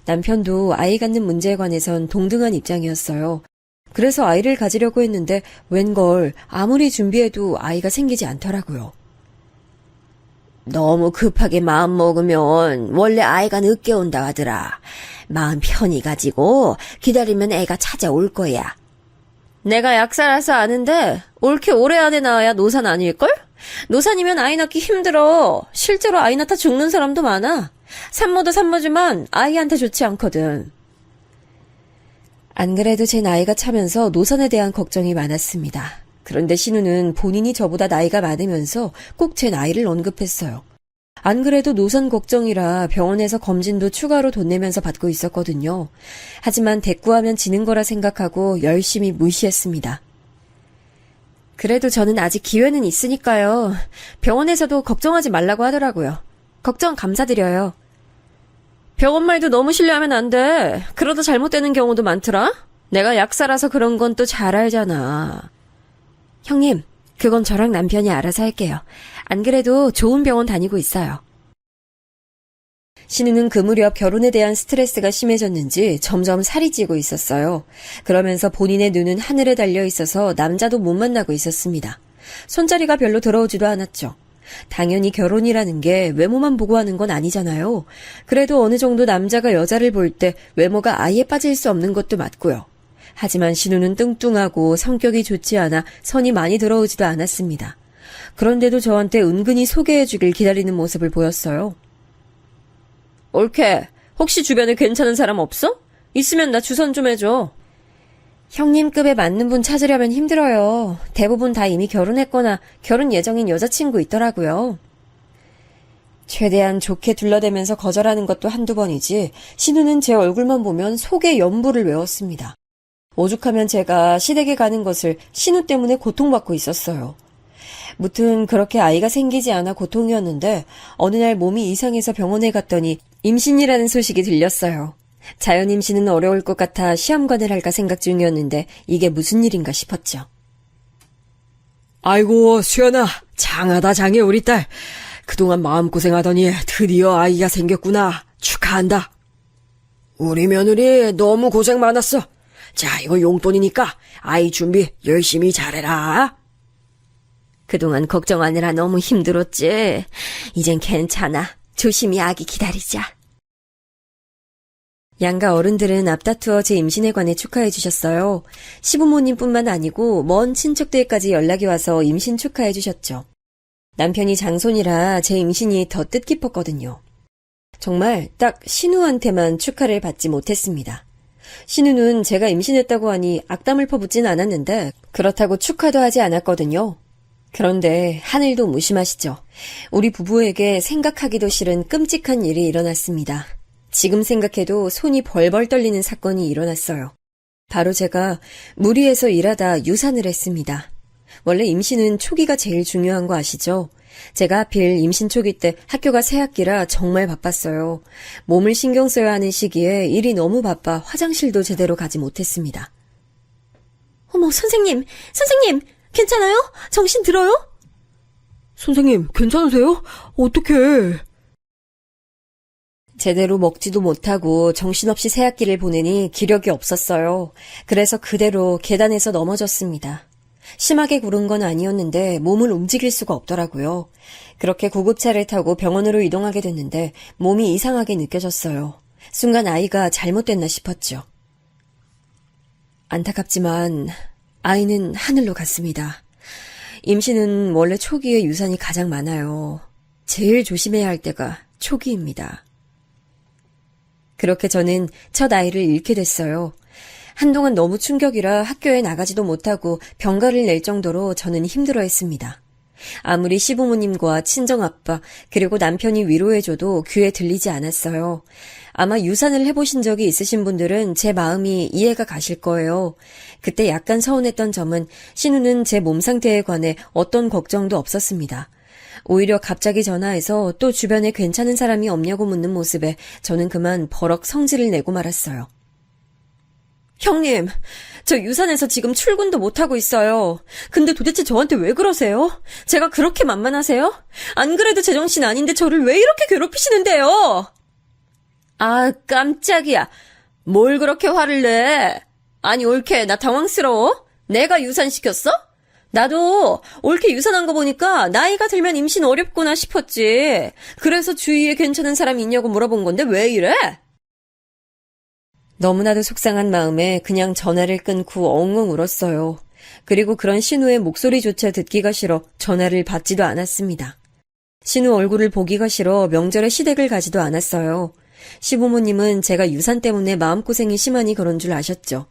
남편도 아이 갖는 문제에 관해선 동등한 입장이었어요. 그래서 아이를 가지려고 했는데 웬걸 아무리 준비해도 아이가 생기지 않더라고요. 너무 급하게 마음 먹으면 원래 아이가 늦게 온다 하더라. 마음 편히 가지고 기다리면 애가 찾아올 거야. 내가 약사라서 아는데 옳게 오래 안에 낳아야 노산 아닐걸? 노산이면 아이 낳기 힘들어. 실제로 아이 낳다 죽는 사람도 많아. 산모도 산모지만 아이한테 좋지 않거든. 안 그래도 제 나이가 차면서 노산에 대한 걱정이 많았습니다. 그런데 신우는 본인이 저보다 나이가 많으면서 꼭 제 나이를 언급했어요. 안 그래도 노산 걱정이라 병원에서 검진도 추가로 돈 내면서 받고 있었거든요. 하지만 대꾸하면 지는 거라 생각하고 열심히 무시했습니다. 그래도 저는 아직 기회는 있으니까요. 병원에서도 걱정하지 말라고 하더라고요. 걱정 감사드려요. 병원 말도 너무 신뢰하면 안 돼. 그러다 잘못되는 경우도 많더라. 내가 약사라서 그런 건 또 잘 알잖아. 형님, 그건 저랑 남편이 알아서 할게요. 안 그래도 좋은 병원 다니고 있어요. 신우는 그 무렵 결혼에 대한 스트레스가 심해졌는지 점점 살이 찌고 있었어요. 그러면서 본인의 눈은 하늘에 달려 있어서 남자도 못 만나고 있었습니다. 손자리가 별로 들어오지도 않았죠. 당연히 결혼이라는 게 외모만 보고 하는 건 아니잖아요. 그래도 어느 정도 남자가 여자를 볼 때 외모가 아예 빠질 수 없는 것도 맞고요. 하지만 신우는 뚱뚱하고 성격이 좋지 않아 선이 많이 들어오지도 않았습니다. 그런데도 저한테 은근히 소개해주길 기다리는 모습을 보였어요. 옳게, 혹시 주변에 괜찮은 사람 없어? 있으면 나 주선 좀 해줘. 형님급에 맞는 분 찾으려면 힘들어요. 대부분 다 이미 결혼했거나 결혼 예정인 여자친구 있더라고요. 최대한 좋게 둘러대면서 거절하는 것도 한두 번이지 신우는 제 얼굴만 보면 속에 연부를 외웠습니다. 오죽하면 제가 시댁에 가는 것을 신우 때문에 고통받고 있었어요. 무튼 그렇게 아이가 생기지 않아 고통이었는데 어느 날 몸이 이상해서 병원에 갔더니 임신이라는 소식이 들렸어요. 자연 임신은 어려울 것 같아 시험관을 할까 생각 중이었는데 이게 무슨 일인가 싶었죠. 아이고, 수연아, 장하다 장해 우리 딸. 그동안 마음고생하더니 드디어 아이가 생겼구나. 축하한다. 우리 며느리 너무 고생 많았어. 자, 이거 용돈이니까 아이 준비 열심히 잘해라. 그동안 걱정하느라 너무 힘들었지. 이젠 괜찮아. 조심히 아기 기다리자. 양가 어른들은 앞다투어 제 임신에 관해 축하해 주셨어요. 시부모님뿐만 아니고 먼 친척들까지 연락이 와서 임신 축하해 주셨죠. 남편이 장손이라 제 임신이 더 뜻깊었거든요. 정말 딱 신우한테만 축하를 받지 못했습니다. 신우는 제가 임신했다고 하니 악담을 퍼붓진 않았는데 그렇다고 축하도 하지 않았거든요. 그런데 하늘도 무심하시죠. 우리 부부에게 생각하기도 싫은 끔찍한 일이 일어났습니다. 지금 생각해도 손이 벌벌 떨리는 사건이 일어났어요. 바로 제가 무리해서 일하다 유산을 했습니다. 원래 임신은 초기가 제일 중요한 거 아시죠? 제가 하필 임신 초기 때 학교가 새학기라 정말 바빴어요. 몸을 신경 써야 하는 시기에 일이 너무 바빠 화장실도 제대로 가지 못했습니다. 어머, 선생님, 괜찮아요? 정신 들어요? 선생님, 괜찮으세요? 어떡해. 제대로 먹지도 못하고 정신없이 새학기를 보내니 기력이 없었어요. 그래서 그대로 계단에서 넘어졌습니다. 심하게 구른 건 아니었는데 몸을 움직일 수가 없더라고요. 그렇게 구급차를 타고 병원으로 이동하게 됐는데 몸이 이상하게 느껴졌어요. 순간 아이가 잘못됐나 싶었죠. 안타깝지만 아이는 하늘로 갔습니다. 임신은 원래 초기에 유산이 가장 많아요. 제일 조심해야 할 때가 초기입니다. 그렇게 저는 첫 아이를 잃게 됐어요. 한동안 너무 충격이라 학교에 나가지도 못하고 병가를 낼 정도로 저는 힘들어했습니다. 아무리 시부모님과 친정아빠 그리고 남편이 위로해줘도 귀에 들리지 않았어요. 아마 유산을 해보신 적이 있으신 분들은 제 마음이 이해가 가실 거예요. 그때 약간 서운했던 점은 신우는 제 몸 상태에 관해 어떤 걱정도 없었습니다. 오히려 갑자기 전화해서 또 주변에 괜찮은 사람이 없냐고 묻는 모습에 저는 그만 버럭 성질을 내고 말았어요. 형님, 저 유산해서 지금 출근도 못하고 있어요. 근데 도대체 저한테 왜 그러세요? 제가 그렇게 만만하세요? 안 그래도 제정신 아닌데 저를 왜 이렇게 괴롭히시는데요? 아, 깜짝이야. 뭘 그렇게 화를 내? 아니, 옳게, 나 당황스러워? 내가 유산시켰어? 나도 옳게 유산한 거 보니까 나이가 들면 임신 어렵구나 싶었지. 그래서 주위에 괜찮은 사람이 있냐고 물어본 건데 왜 이래? 너무나도 속상한 마음에 그냥 전화를 끊고 엉엉 울었어요. 그리고 그런 신우의 목소리조차 듣기가 싫어 전화를 받지도 않았습니다. 신우 얼굴을 보기가 싫어 명절에 시댁을 가지도 않았어요. 시부모님은 제가 유산 때문에 마음고생이 심하니 그런 줄 아셨죠.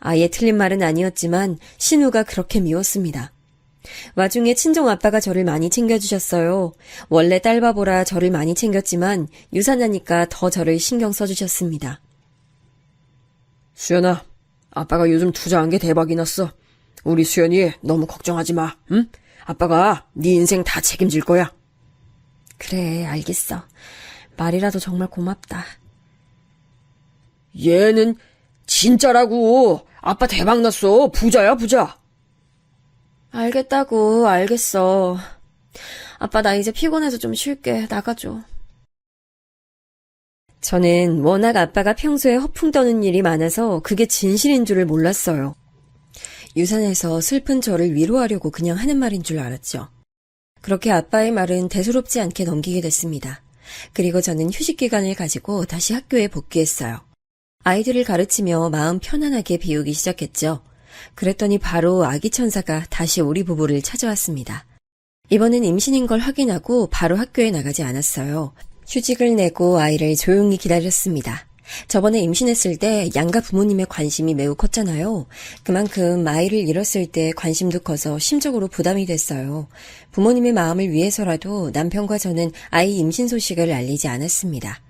아예 틀린 말은 아니었지만 신우가 그렇게 미웠습니다. 와중에 친정아빠가 저를 많이 챙겨주셨어요. 원래 딸바보라 저를 많이 챙겼지만 유산하니까 더 저를 신경 써주셨습니다. 수연아, 아빠가 요즘 투자한 게 대박이 났어. 우리 수연이 너무 걱정하지 마, 응? 아빠가 네 인생 다 책임질 거야. 그래, 알겠어. 말이라도 정말 고맙다. 얘는 진짜라고. 아빠 대박 났어. 부자야, 부자. 알겠다고, 알겠어. 아빠 나 이제 피곤해서 좀 쉴게. 나가줘. 저는 워낙 아빠가 평소에 허풍 떠는 일이 많아서 그게 진실인 줄을 몰랐어요. 유산해서 슬픈 저를 위로하려고 그냥 하는 말인 줄 알았죠. 그렇게 아빠의 말은 대수롭지 않게 넘기게 됐습니다. 그리고 저는 휴식 기간을 가지고 다시 학교에 복귀했어요. 아이들을 가르치며 마음 편안하게 비우기 시작했죠. 그랬더니 바로 아기 천사가 다시 우리 부부를 찾아왔습니다. 이번엔 임신인 걸 확인하고 바로 학교에 나가지 않았어요. 휴직을 내고 아이를 조용히 기다렸습니다. 저번에 임신했을 때 양가 부모님의 관심이 매우 컸잖아요. 그만큼 아이를 잃었을 때 관심도 커서 심적으로 부담이 됐어요. 부모님의 마음을 위해서라도 남편과 저는 아이 임신 소식을 알리지 않았습니다.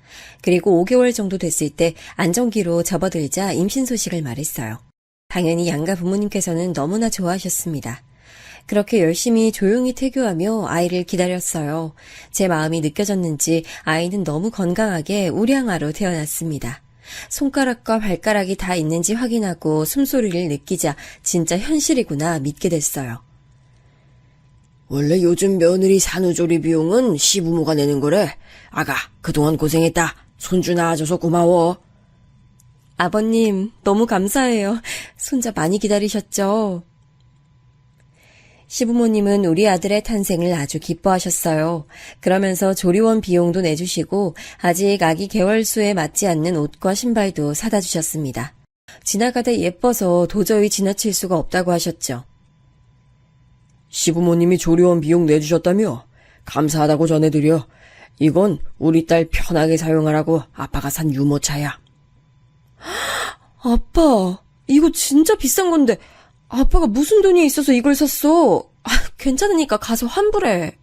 그리고 5개월 정도 됐을 때 안정기로 접어들자 임신 소식을 말했어요. 당연히 양가 부모님께서는 너무나 좋아하셨습니다. 그렇게 열심히 조용히 태교하며 아이를 기다렸어요. 제 마음이 느껴졌는지 아이는 너무 건강하게 우량아로 태어났습니다. 손가락과 발가락이 다 있는지 확인하고 숨소리를 느끼자 진짜 현실이구나 믿게 됐어요. 원래 요즘 며느리 산후조리 비용은 시부모가 내는 거래. 아가, 그동안 고생했다. 손주 낳아줘서 고마워. 아버님, 너무 감사해요. 손자 많이 기다리셨죠? 시부모님은 우리 아들의 탄생을 아주 기뻐하셨어요. 그러면서 조리원 비용도 내주시고 아직 아기 개월수에 맞지 않는 옷과 신발도 사다 주셨습니다. 지나가다 예뻐서 도저히 지나칠 수가 없다고 하셨죠. 시부모님이 조리원 비용 내주셨다며? 감사하다고 전해드려. 이건 우리 딸 편하게 사용하라고 아빠가 산 유모차야. 아빠, 이거 진짜 비싼 건데 아빠가 무슨 돈이 있어서 이걸 샀어? 괜찮으니까 가서 환불해.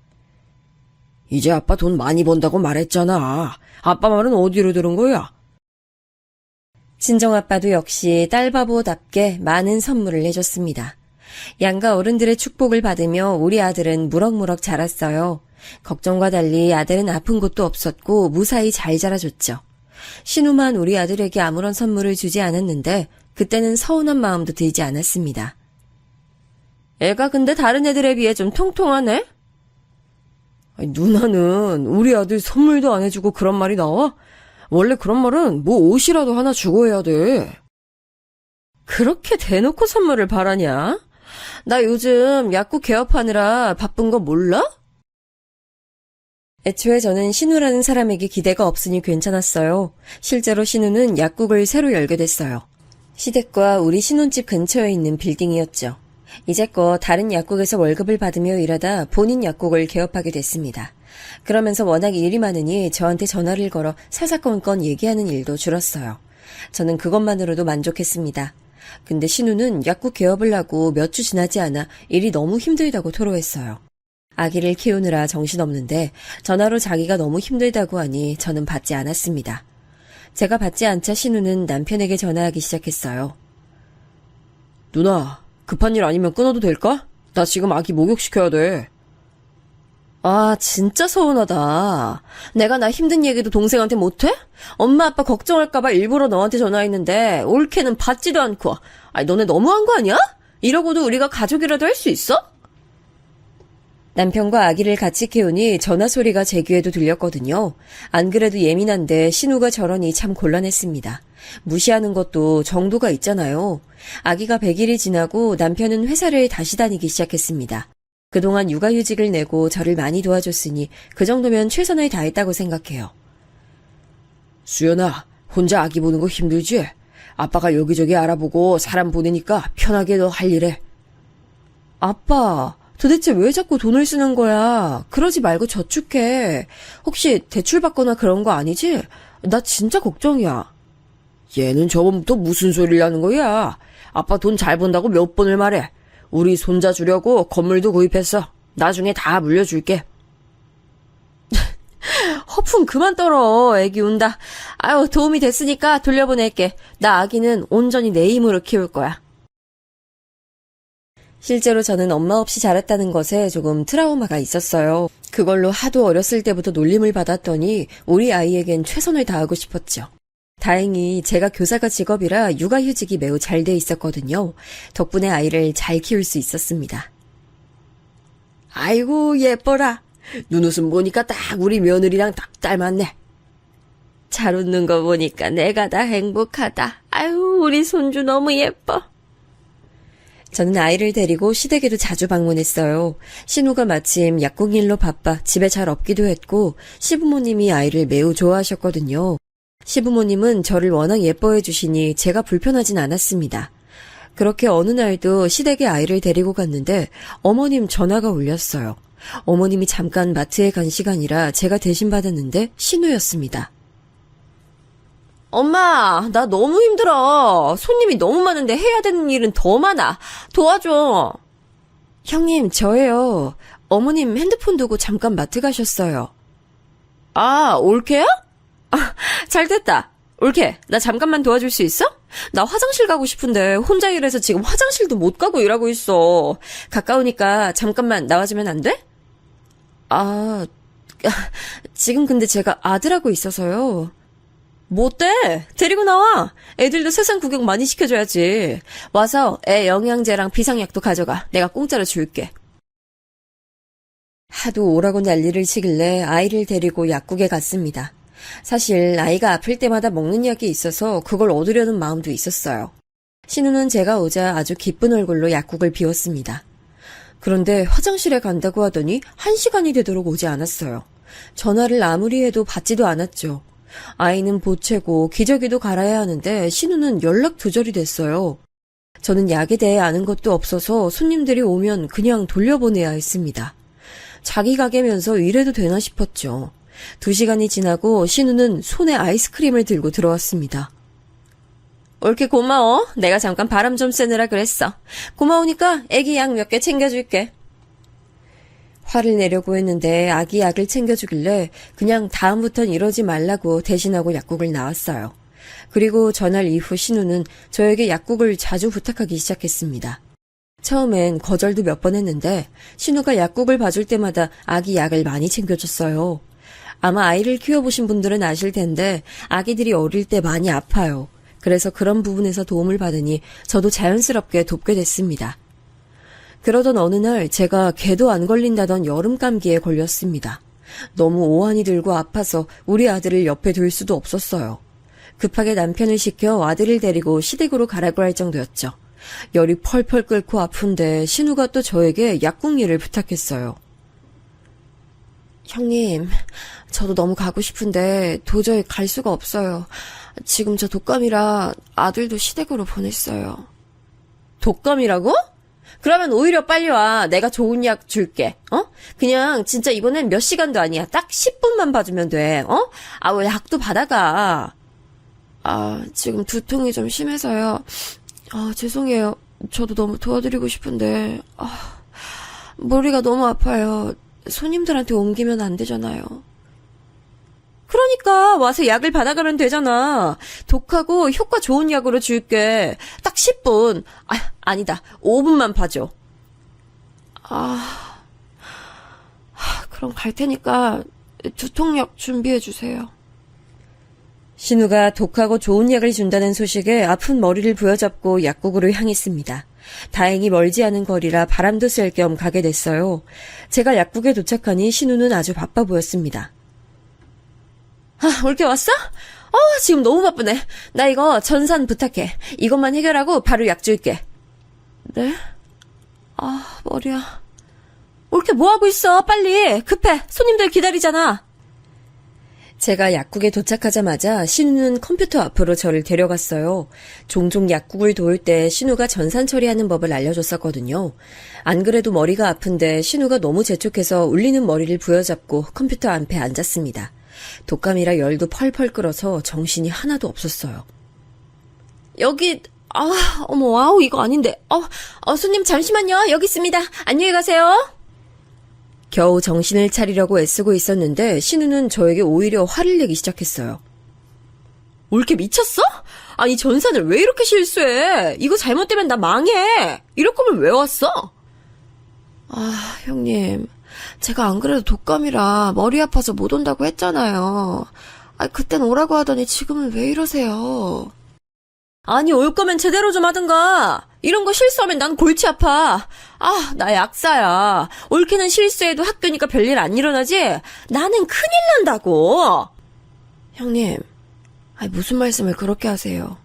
이제 아빠 돈 많이 번다고 말했잖아. 아빠 말은 어디로 들은 거야? 친정아빠도 역시 딸바보답게 많은 선물을 해줬습니다. 양가 어른들의 축복을 받으며 우리 아들은 무럭무럭 자랐어요. 걱정과 달리 아들은 아픈 곳도 없었고 무사히 잘 자라줬죠. 신우만 우리 아들에게 아무런 선물을 주지 않았는데 그때는 서운한 마음도 들지 않았습니다. 애가 근데 다른 애들에 비해 좀 통통하네? 아니, 누나는 우리 아들 선물도 안 해주고 그런 말이 나와? 원래 그런 말은 뭐 옷이라도 하나 주고 해야 돼. 그렇게 대놓고 선물을 바라냐? 나 요즘 약국 개업하느라 바쁜 거 몰라? 애초에 저는 신우라는 사람에게 기대가 없으니 괜찮았어요. 실제로 신우는 약국을 새로 열게 됐어요. 시댁과 우리 신혼집 근처에 있는 빌딩이었죠. 이제껏 다른 약국에서 월급을 받으며 일하다 본인 약국을 개업하게 됐습니다. 그러면서 워낙 일이 많으니 저한테 전화를 걸어 사사건건 얘기하는 일도 줄었어요. 저는 그것만으로도 만족했습니다. 근데 신우는 약국 개업을 하고 몇 주 지나지 않아 일이 너무 힘들다고 토로했어요. 아기를 키우느라 정신없는데 전화로 자기가 너무 힘들다고 하니 저는 받지 않았습니다. 제가 받지 않자 신우는 남편에게 전화하기 시작했어요. 누나, 급한 일 아니면 끊어도 될까? 나 지금 아기 목욕시켜야 돼. 아, 진짜 서운하다. 내가 나 힘든 얘기도 동생한테 못해? 엄마 아빠 걱정할까봐 일부러 너한테 전화했는데 올케는 받지도 않고. 아니, 너네 너무한 거 아니야? 이러고도 우리가 가족이라도 할 수 있어? 남편과 아기를 같이 키우니 전화 소리가 제 귀에도 들렸거든요. 안 그래도 예민한데 신우가 저러니 참 곤란했습니다. 무시하는 것도 정도가 있잖아요. 아기가 100일이 지나고 남편은 회사를 다시 다니기 시작했습니다. 그동안 육아휴직을 내고 저를 많이 도와줬으니 그 정도면 최선을 다했다고 생각해요. 수연아, 혼자 아기 보는 거 힘들지? 아빠가 여기저기 알아보고 사람 보내니까 편하게 너 할 일해. 아빠, 도대체 왜 자꾸 돈을 쓰는 거야? 그러지 말고 저축해. 혹시 대출 받거나 그런 거 아니지? 나 진짜 걱정이야. 얘는 저번부터 무슨 소리를 하는 거야? 아빠 돈 잘 번다고 몇 번을 말해. 우리 손자 주려고 건물도 구입했어. 나중에 다 물려줄게. 허풍 그만 떨어. 애기 운다. 아유, 도움이 됐으니까 돌려보낼게. 나 아기는 온전히 내 힘으로 키울 거야. 실제로 저는 엄마 없이 자랐다는 것에 조금 트라우마가 있었어요. 그걸로 하도 어렸을 때부터 놀림을 받았더니 우리 아이에겐 최선을 다하고 싶었죠. 다행히 제가 교사가 직업이라 육아휴직이 매우 잘 돼 있었거든요. 덕분에 아이를 잘 키울 수 있었습니다. 아이고 예뻐라. 눈웃음 보니까 딱 우리 며느리랑 딱 닮았네. 잘 웃는 거 보니까 내가 다 행복하다. 아유, 우리 손주 너무 예뻐. 저는 아이를 데리고 시댁에도 자주 방문했어요. 신우가 마침 약국 일로 바빠 집에 잘 없기도 했고 시부모님이 아이를 매우 좋아하셨거든요. 시부모님은 저를 워낙 예뻐해 주시니 제가 불편하진 않았습니다. 그렇게 어느 날도 시댁에 아이를 데리고 갔는데 어머님 전화가 울렸어요. 어머님이 잠깐 마트에 간 시간이라 제가 대신 받았는데 신우였습니다. 엄마, 나 너무 힘들어. 손님이 너무 많은데 해야 되는 일은 더 많아. 도와줘. 형님, 저예요. 어머님 핸드폰 두고 잠깐 마트 가셨어요. 아, 올케야? 아, 잘 됐다. 올케, 나 잠깐만 도와줄 수 있어? 나 화장실 가고 싶은데 혼자 일해서 지금 화장실도 못 가고 일하고 있어. 가까우니까 잠깐만 나와주면 안 돼? 아, 지금 근데 제가 아들하고 있어서요. 뭐 어때? 데리고 나와. 애들도 세상 구경 많이 시켜줘야지. 와서 애 영양제랑 비상약도 가져가. 내가 공짜로 줄게. 하도 오라고 난리를 치길래 아이를 데리고 약국에 갔습니다. 사실 아이가 아플 때마다 먹는 약이 있어서 그걸 얻으려는 마음도 있었어요. 신우는 제가 오자 아주 기쁜 얼굴로 약국을 비웠습니다. 그런데 화장실에 간다고 하더니 1시간이 되도록 오지 않았어요. 전화를 아무리 해도 받지도 않았죠. 아이는 보채고 기저귀도 갈아야 하는데 신우는 연락 두절이 됐어요. 저는 약에 대해 아는 것도 없어서 손님들이 오면 그냥 돌려보내야 했습니다. 자기 가게면서 이래도 되나 싶었죠. 2시간이 지나고 신우는 손에 아이스크림을 들고 들어왔습니다. 옳게 고마워. 내가 잠깐 바람 좀 쐬느라 그랬어. 고마우니까 애기 약 몇 개 챙겨줄게. 화를 내려고 했는데 아기 약을 챙겨주길래 그냥 다음부턴 이러지 말라고 대신하고 약국을 나왔어요. 그리고 전날 이후 신우는 저에게 약국을 자주 부탁하기 시작했습니다. 처음엔 거절도 몇 번 했는데 신우가 약국을 봐줄 때마다 아기 약을 많이 챙겨줬어요. 아마 아이를 키워보신 분들은 아실 텐데 아기들이 어릴 때 많이 아파요. 그래서 그런 부분에서 도움을 받으니 저도 자연스럽게 돕게 됐습니다. 그러던 어느 날 제가 개도 안 걸린다던 여름 감기에 걸렸습니다. 너무 오한이 들고 아파서 우리 아들을 옆에 둘 수도 없었어요. 급하게 남편을 시켜 아들을 데리고 시댁으로 가라고 할 정도였죠. 열이 펄펄 끓고 아픈데 신우가 또 저에게 약국 일을 부탁했어요. 형님, 저도 너무 가고 싶은데 도저히 갈 수가 없어요. 지금 저 독감이라 아들도 시댁으로 보냈어요. 독감이라고? 그러면 오히려 빨리 와. 내가 좋은 약 줄게. 그냥 진짜 이번엔 몇 시간도 아니야. 딱 10분만 봐주면 돼. 왜 약도 받아가. 지금 두통이 좀 심해서요. 죄송해요. 저도 너무 도와드리고 싶은데 머리가 너무 아파요. 손님들한테 옮기면 안 되잖아요. 그러니까 와서 약을 받아가면 되잖아. 독하고 효과 좋은 약으로 줄게. 딱 10분. 아니다. 5분만 봐줘. 그럼 갈 테니까 두통약 준비해 주세요. 신우가 독하고 좋은 약을 준다는 소식에 아픈 머리를 부여잡고 약국으로 향했습니다. 다행히 멀지 않은 거리라 바람도 쐴 겸 가게 됐어요. 제가 약국에 도착하니 신우는 아주 바빠 보였습니다. 올게 왔어? 지금 너무 바쁘네. 나 이거 전산 부탁해. 이것만 해결하고 바로 약 줄게. 네? 머리야. 올게 뭐하고 있어? 빨리. 급해. 손님들 기다리잖아. 제가 약국에 도착하자마자 신우는 컴퓨터 앞으로 저를 데려갔어요. 종종 약국을 도울 때 신우가 전산 처리하는 법을 알려줬었거든요. 안 그래도 머리가 아픈데 신우가 너무 재촉해서 울리는 머리를 부여잡고 컴퓨터 앞에 앉았습니다. 독감이라 열도 펄펄 끓어서 정신이 하나도 없었어요. 여기 이거 아닌데. 손님 잠시만요. 여기 있습니다. 안녕히 가세요. 겨우 정신을 차리려고 애쓰고 있었는데 신우는 저에게 오히려 화를 내기 시작했어요. 올케 미쳤어? 아니 전산을 왜 이렇게 실수해? 이거 잘못되면 나 망해. 이럴 거면 왜 왔어? 형님. 제가 안 그래도 독감이라 머리 아파서 못 온다고 했잖아요. 그땐 오라고 하더니 지금은 왜 이러세요? 아니 올 거면 제대로 좀 하든가. 이런 거 실수하면 난 골치 아파. 나 약사야. 올케는 실수해도 학교니까 별일 안 일어나지? 나는 큰일 난다고. 형님, 무슨 말씀을 그렇게 하세요.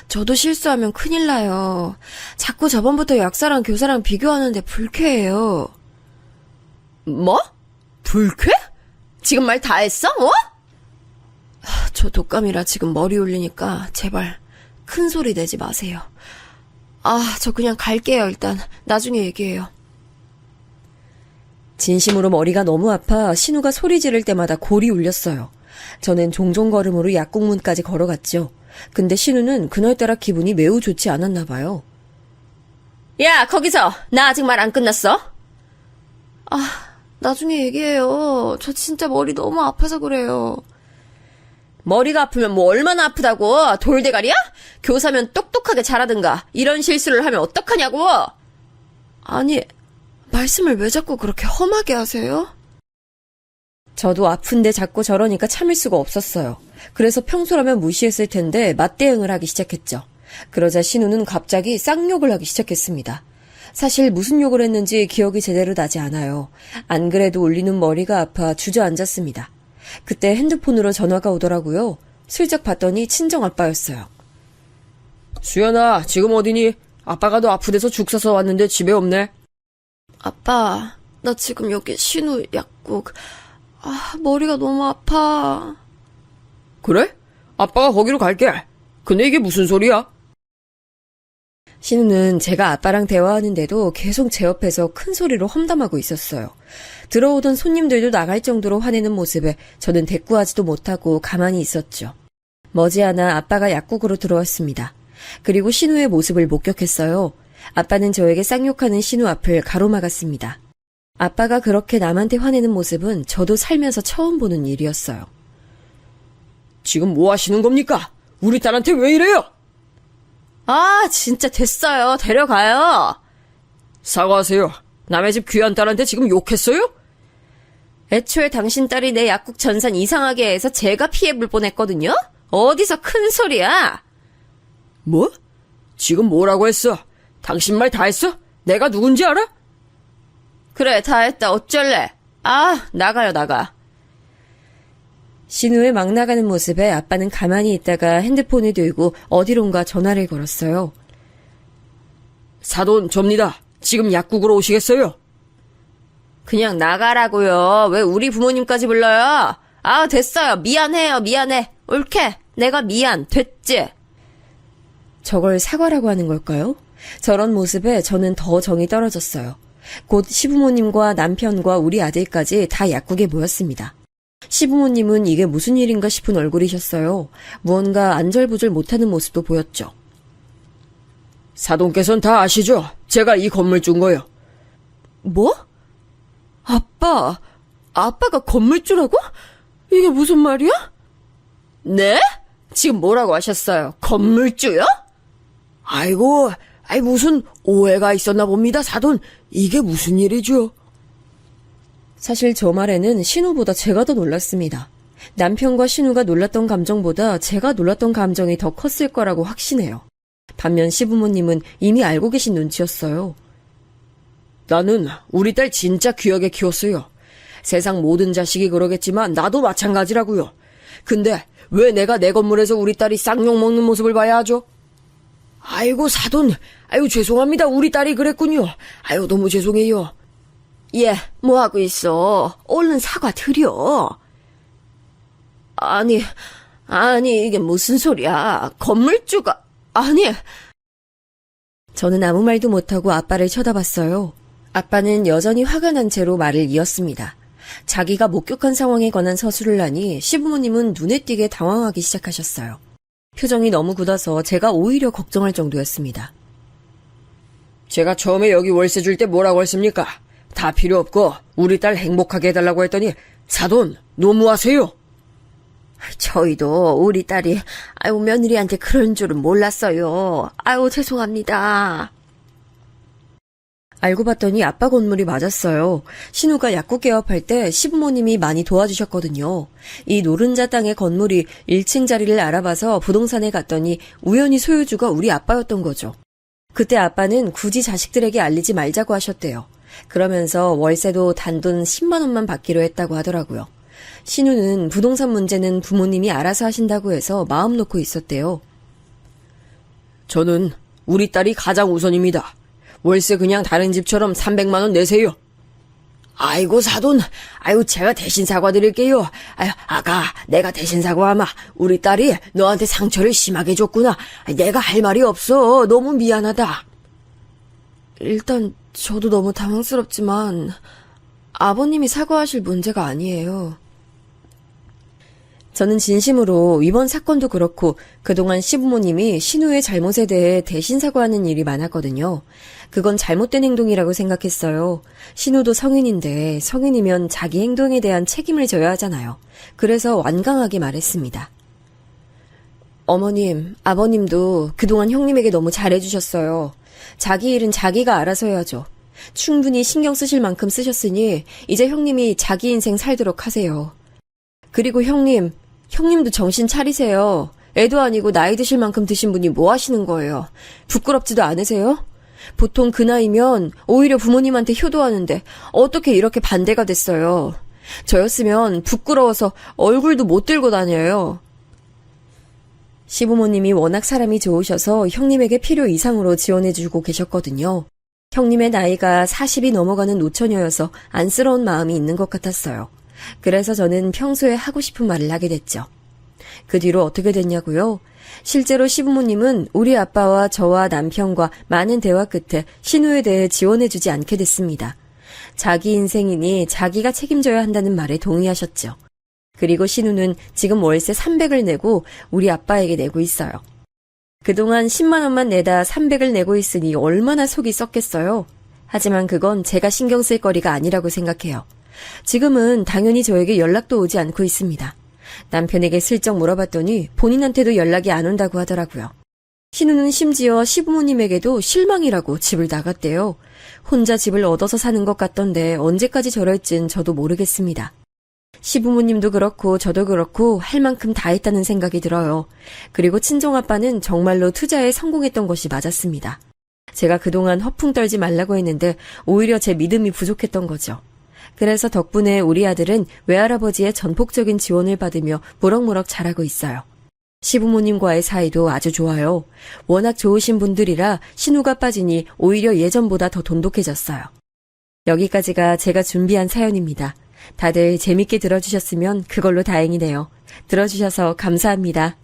저도 실수하면 큰일 나요. 자꾸 저번부터 약사랑 교사랑 비교하는데 불쾌해요. 뭐? 불쾌? 지금 말 다 했어? 저 독감이라 지금 머리 울리니까 제발 큰 소리 내지 마세요. 저 그냥 갈게요, 일단. 나중에 얘기해요. 진심으로 머리가 너무 아파 신우가 소리 지를 때마다 골이 울렸어요. 저는 종종 걸음으로 약국문까지 걸어갔죠. 근데 신우는 그날따라 기분이 매우 좋지 않았나 봐요. 야, 거기서! 나 아직 말 안 끝났어? 나중에 얘기해요. 저 진짜 머리 너무 아파서 그래요. 머리가 아프면 뭐 얼마나 아프다고? 돌대가리야? 교사면 똑똑하게 잘하든가. 이런 실수를 하면 어떡하냐고? 아니, 말씀을 왜 자꾸 그렇게 험하게 하세요? 저도 아픈데 자꾸 저러니까 참을 수가 없었어요. 그래서 평소라면 무시했을 텐데 맞대응을 하기 시작했죠. 그러자 신우는 갑자기 쌍욕을 하기 시작했습니다. 사실 무슨 욕을 했는지 기억이 제대로 나지 않아요. 안 그래도 울리는 머리가 아파 주저앉았습니다. 그때 핸드폰으로 전화가 오더라고요. 슬쩍 봤더니 친정아빠였어요. 수연아, 지금 어디니? 아빠가 너 아프대서 죽 사서 왔는데 집에 없네. 아빠, 나 지금 여기 신우 약국. 머리가 너무 아파. 그래? 아빠가 거기로 갈게. 근데 이게 무슨 소리야? 신우는 제가 아빠랑 대화하는데도 계속 제 옆에서 큰 소리로 험담하고 있었어요. 들어오던 손님들도 나갈 정도로 화내는 모습에 저는 대꾸하지도 못하고 가만히 있었죠. 머지않아 아빠가 약국으로 들어왔습니다. 그리고 신우의 모습을 목격했어요. 아빠는 저에게 쌍욕하는 신우 앞을 가로막았습니다. 아빠가 그렇게 남한테 화내는 모습은 저도 살면서 처음 보는 일이었어요. 지금 뭐 하시는 겁니까? 우리 딸한테 왜 이래요? 진짜 됐어요. 데려가요. 사과하세요. 남의 집 귀한 딸한테 지금 욕했어요? 애초에 당신 딸이 내 약국 전산 이상하게 해서 제가 피해볼 뻔했거든요? 어디서 큰 소리야? 뭐? 지금 뭐라고 했어? 당신 말 다 했어? 내가 누군지 알아? 그래, 다 했다. 어쩔래? 나가요, 나가. 신우의 막 나가는 모습에 아빠는 가만히 있다가 핸드폰을 들고 어디론가 전화를 걸었어요. 사돈 접니다. 지금 약국으로 오시겠어요? 그냥 나가라고요. 왜 우리 부모님까지 불러요? 됐어요. 미안해요, 미안해. 옳게. 내가 미안. 됐지? 저걸 사과라고 하는 걸까요? 저런 모습에 저는 더 정이 떨어졌어요. 곧 시부모님과 남편과 우리 아들까지 다 약국에 모였습니다. 시부모님은 이게 무슨 일인가 싶은 얼굴이셨어요. 무언가 안절부절 못하는 모습도 보였죠. 사돈께서는 다 아시죠? 제가 이 건물주인 거요. 뭐? 아빠가 건물주라고? 이게 무슨 말이야? 네? 지금 뭐라고 하셨어요? 건물주요? 아이고, 무슨 오해가 있었나 봅니다, 사돈. 이게 무슨 일이죠? 사실 저 말에는 신우보다 제가 더 놀랐습니다. 남편과 신우가 놀랐던 감정보다 제가 놀랐던 감정이 더 컸을 거라고 확신해요. 반면 시부모님은 이미 알고 계신 눈치였어요. 나는 우리 딸 진짜 귀하게 키웠어요. 세상 모든 자식이 그러겠지만 나도 마찬가지라고요. 근데 왜 내가 내 건물에서 우리 딸이 쌍욕 먹는 모습을 봐야 하죠? 아이고 사돈, 죄송합니다. 우리 딸이 그랬군요. 너무 죄송해요. 얘, 뭐하고 있어? 얼른 사과 드려. 아니, 이게 무슨 소리야. 건물주가, 저는 아무 말도 못하고 아빠를 쳐다봤어요. 아빠는 여전히 화가 난 채로 말을 이었습니다. 자기가 목격한 상황에 관한 서술을 하니 시부모님은 눈에 띄게 당황하기 시작하셨어요. 표정이 너무 굳어서 제가 오히려 걱정할 정도였습니다. 제가 처음에 여기 월세 줄 때 뭐라고 했습니까? 다 필요 없고 우리 딸 행복하게 해달라고 했더니 사돈 너무하세요. 저희도 우리 딸이 며느리한테 그런 줄은 몰랐어요. 죄송합니다. 알고 봤더니 아빠 건물이 맞았어요. 신우가 약국 개업할 때 시부모님이 많이 도와주셨거든요. 이 노른자 땅의 건물이 1층 자리를 알아봐서 부동산에 갔더니 우연히 소유주가 우리 아빠였던 거죠. 그때 아빠는 굳이 자식들에게 알리지 말자고 하셨대요. 그러면서 월세도 단돈 10만 원만 받기로 했다고 하더라고요. 신우는 부동산 문제는 부모님이 알아서 하신다고 해서 마음 놓고 있었대요. 저는 우리 딸이 가장 우선입니다. 월세 그냥 다른 집처럼 300만 원 내세요. 아이고 사돈, 제가 대신 사과드릴게요. 아가, 내가 대신 사과하마. 우리 딸이 너한테 상처를 심하게 줬구나. 내가 할 말이 없어. 너무 미안하다. 일단 저도 너무 당황스럽지만 아버님이 사과하실 문제가 아니에요. 저는 진심으로 이번 사건도 그렇고 그동안 시부모님이 신우의 잘못에 대해 대신 사과하는 일이 많았거든요. 그건 잘못된 행동이라고 생각했어요. 신우도 성인인데 성인이면 자기 행동에 대한 책임을 져야 하잖아요. 그래서 완강하게 말했습니다. 어머님, 아버님도 그동안 형님에게 너무 잘해주셨어요. 자기 일은 자기가 알아서 해야죠. 충분히 신경 쓰실 만큼 쓰셨으니 이제 형님이 자기 인생 살도록 하세요. 그리고 형님도 정신 차리세요. 애도 아니고 나이 드실 만큼 드신 분이 뭐 하시는 거예요? 부끄럽지도 않으세요? 보통 그 나이면 오히려 부모님한테 효도하는데 어떻게 이렇게 반대가 됐어요? 저였으면 부끄러워서 얼굴도 못 들고 다녀요. 시부모님이 워낙 사람이 좋으셔서 형님에게 필요 이상으로 지원해주고 계셨거든요. 형님의 나이가 40이 넘어가는 노처녀여서 안쓰러운 마음이 있는 것 같았어요. 그래서 저는 평소에 하고 싶은 말을 하게 됐죠. 그 뒤로 어떻게 됐냐고요? 실제로 시부모님은 우리 아빠와 저와 남편과 많은 대화 끝에 신우에 대해 지원해주지 않게 됐습니다. 자기 인생이니 자기가 책임져야 한다는 말에 동의하셨죠. 그리고 신우는 지금 월세 300을 내고 우리 아빠에게 내고 있어요. 그동안 10만 원만 내다 300을 내고 있으니 얼마나 속이 썩겠어요. 하지만 그건 제가 신경 쓸 거리가 아니라고 생각해요. 지금은 당연히 저에게 연락도 오지 않고 있습니다. 남편에게 슬쩍 물어봤더니 본인한테도 연락이 안 온다고 하더라고요. 신우는 심지어 시부모님에게도 실망이라고 집을 나갔대요. 혼자 집을 얻어서 사는 것 같던데 언제까지 저럴진 저도 모르겠습니다. 시부모님도 그렇고 저도 그렇고 할 만큼 다 했다는 생각이 들어요. 그리고 친정아빠는 정말로 투자에 성공했던 것이 맞았습니다. 제가 그동안 허풍 떨지 말라고 했는데 오히려 제 믿음이 부족했던 거죠. 그래서 덕분에 우리 아들은 외할아버지의 전폭적인 지원을 받으며 무럭무럭 자라고 있어요. 시부모님과의 사이도 아주 좋아요. 워낙 좋으신 분들이라 신우가 빠지니 오히려 예전보다 더 돈독해졌어요. 여기까지가 제가 준비한 사연입니다. 다들 재밌게 들어주셨으면 그걸로 다행이네요. 들어주셔서 감사합니다.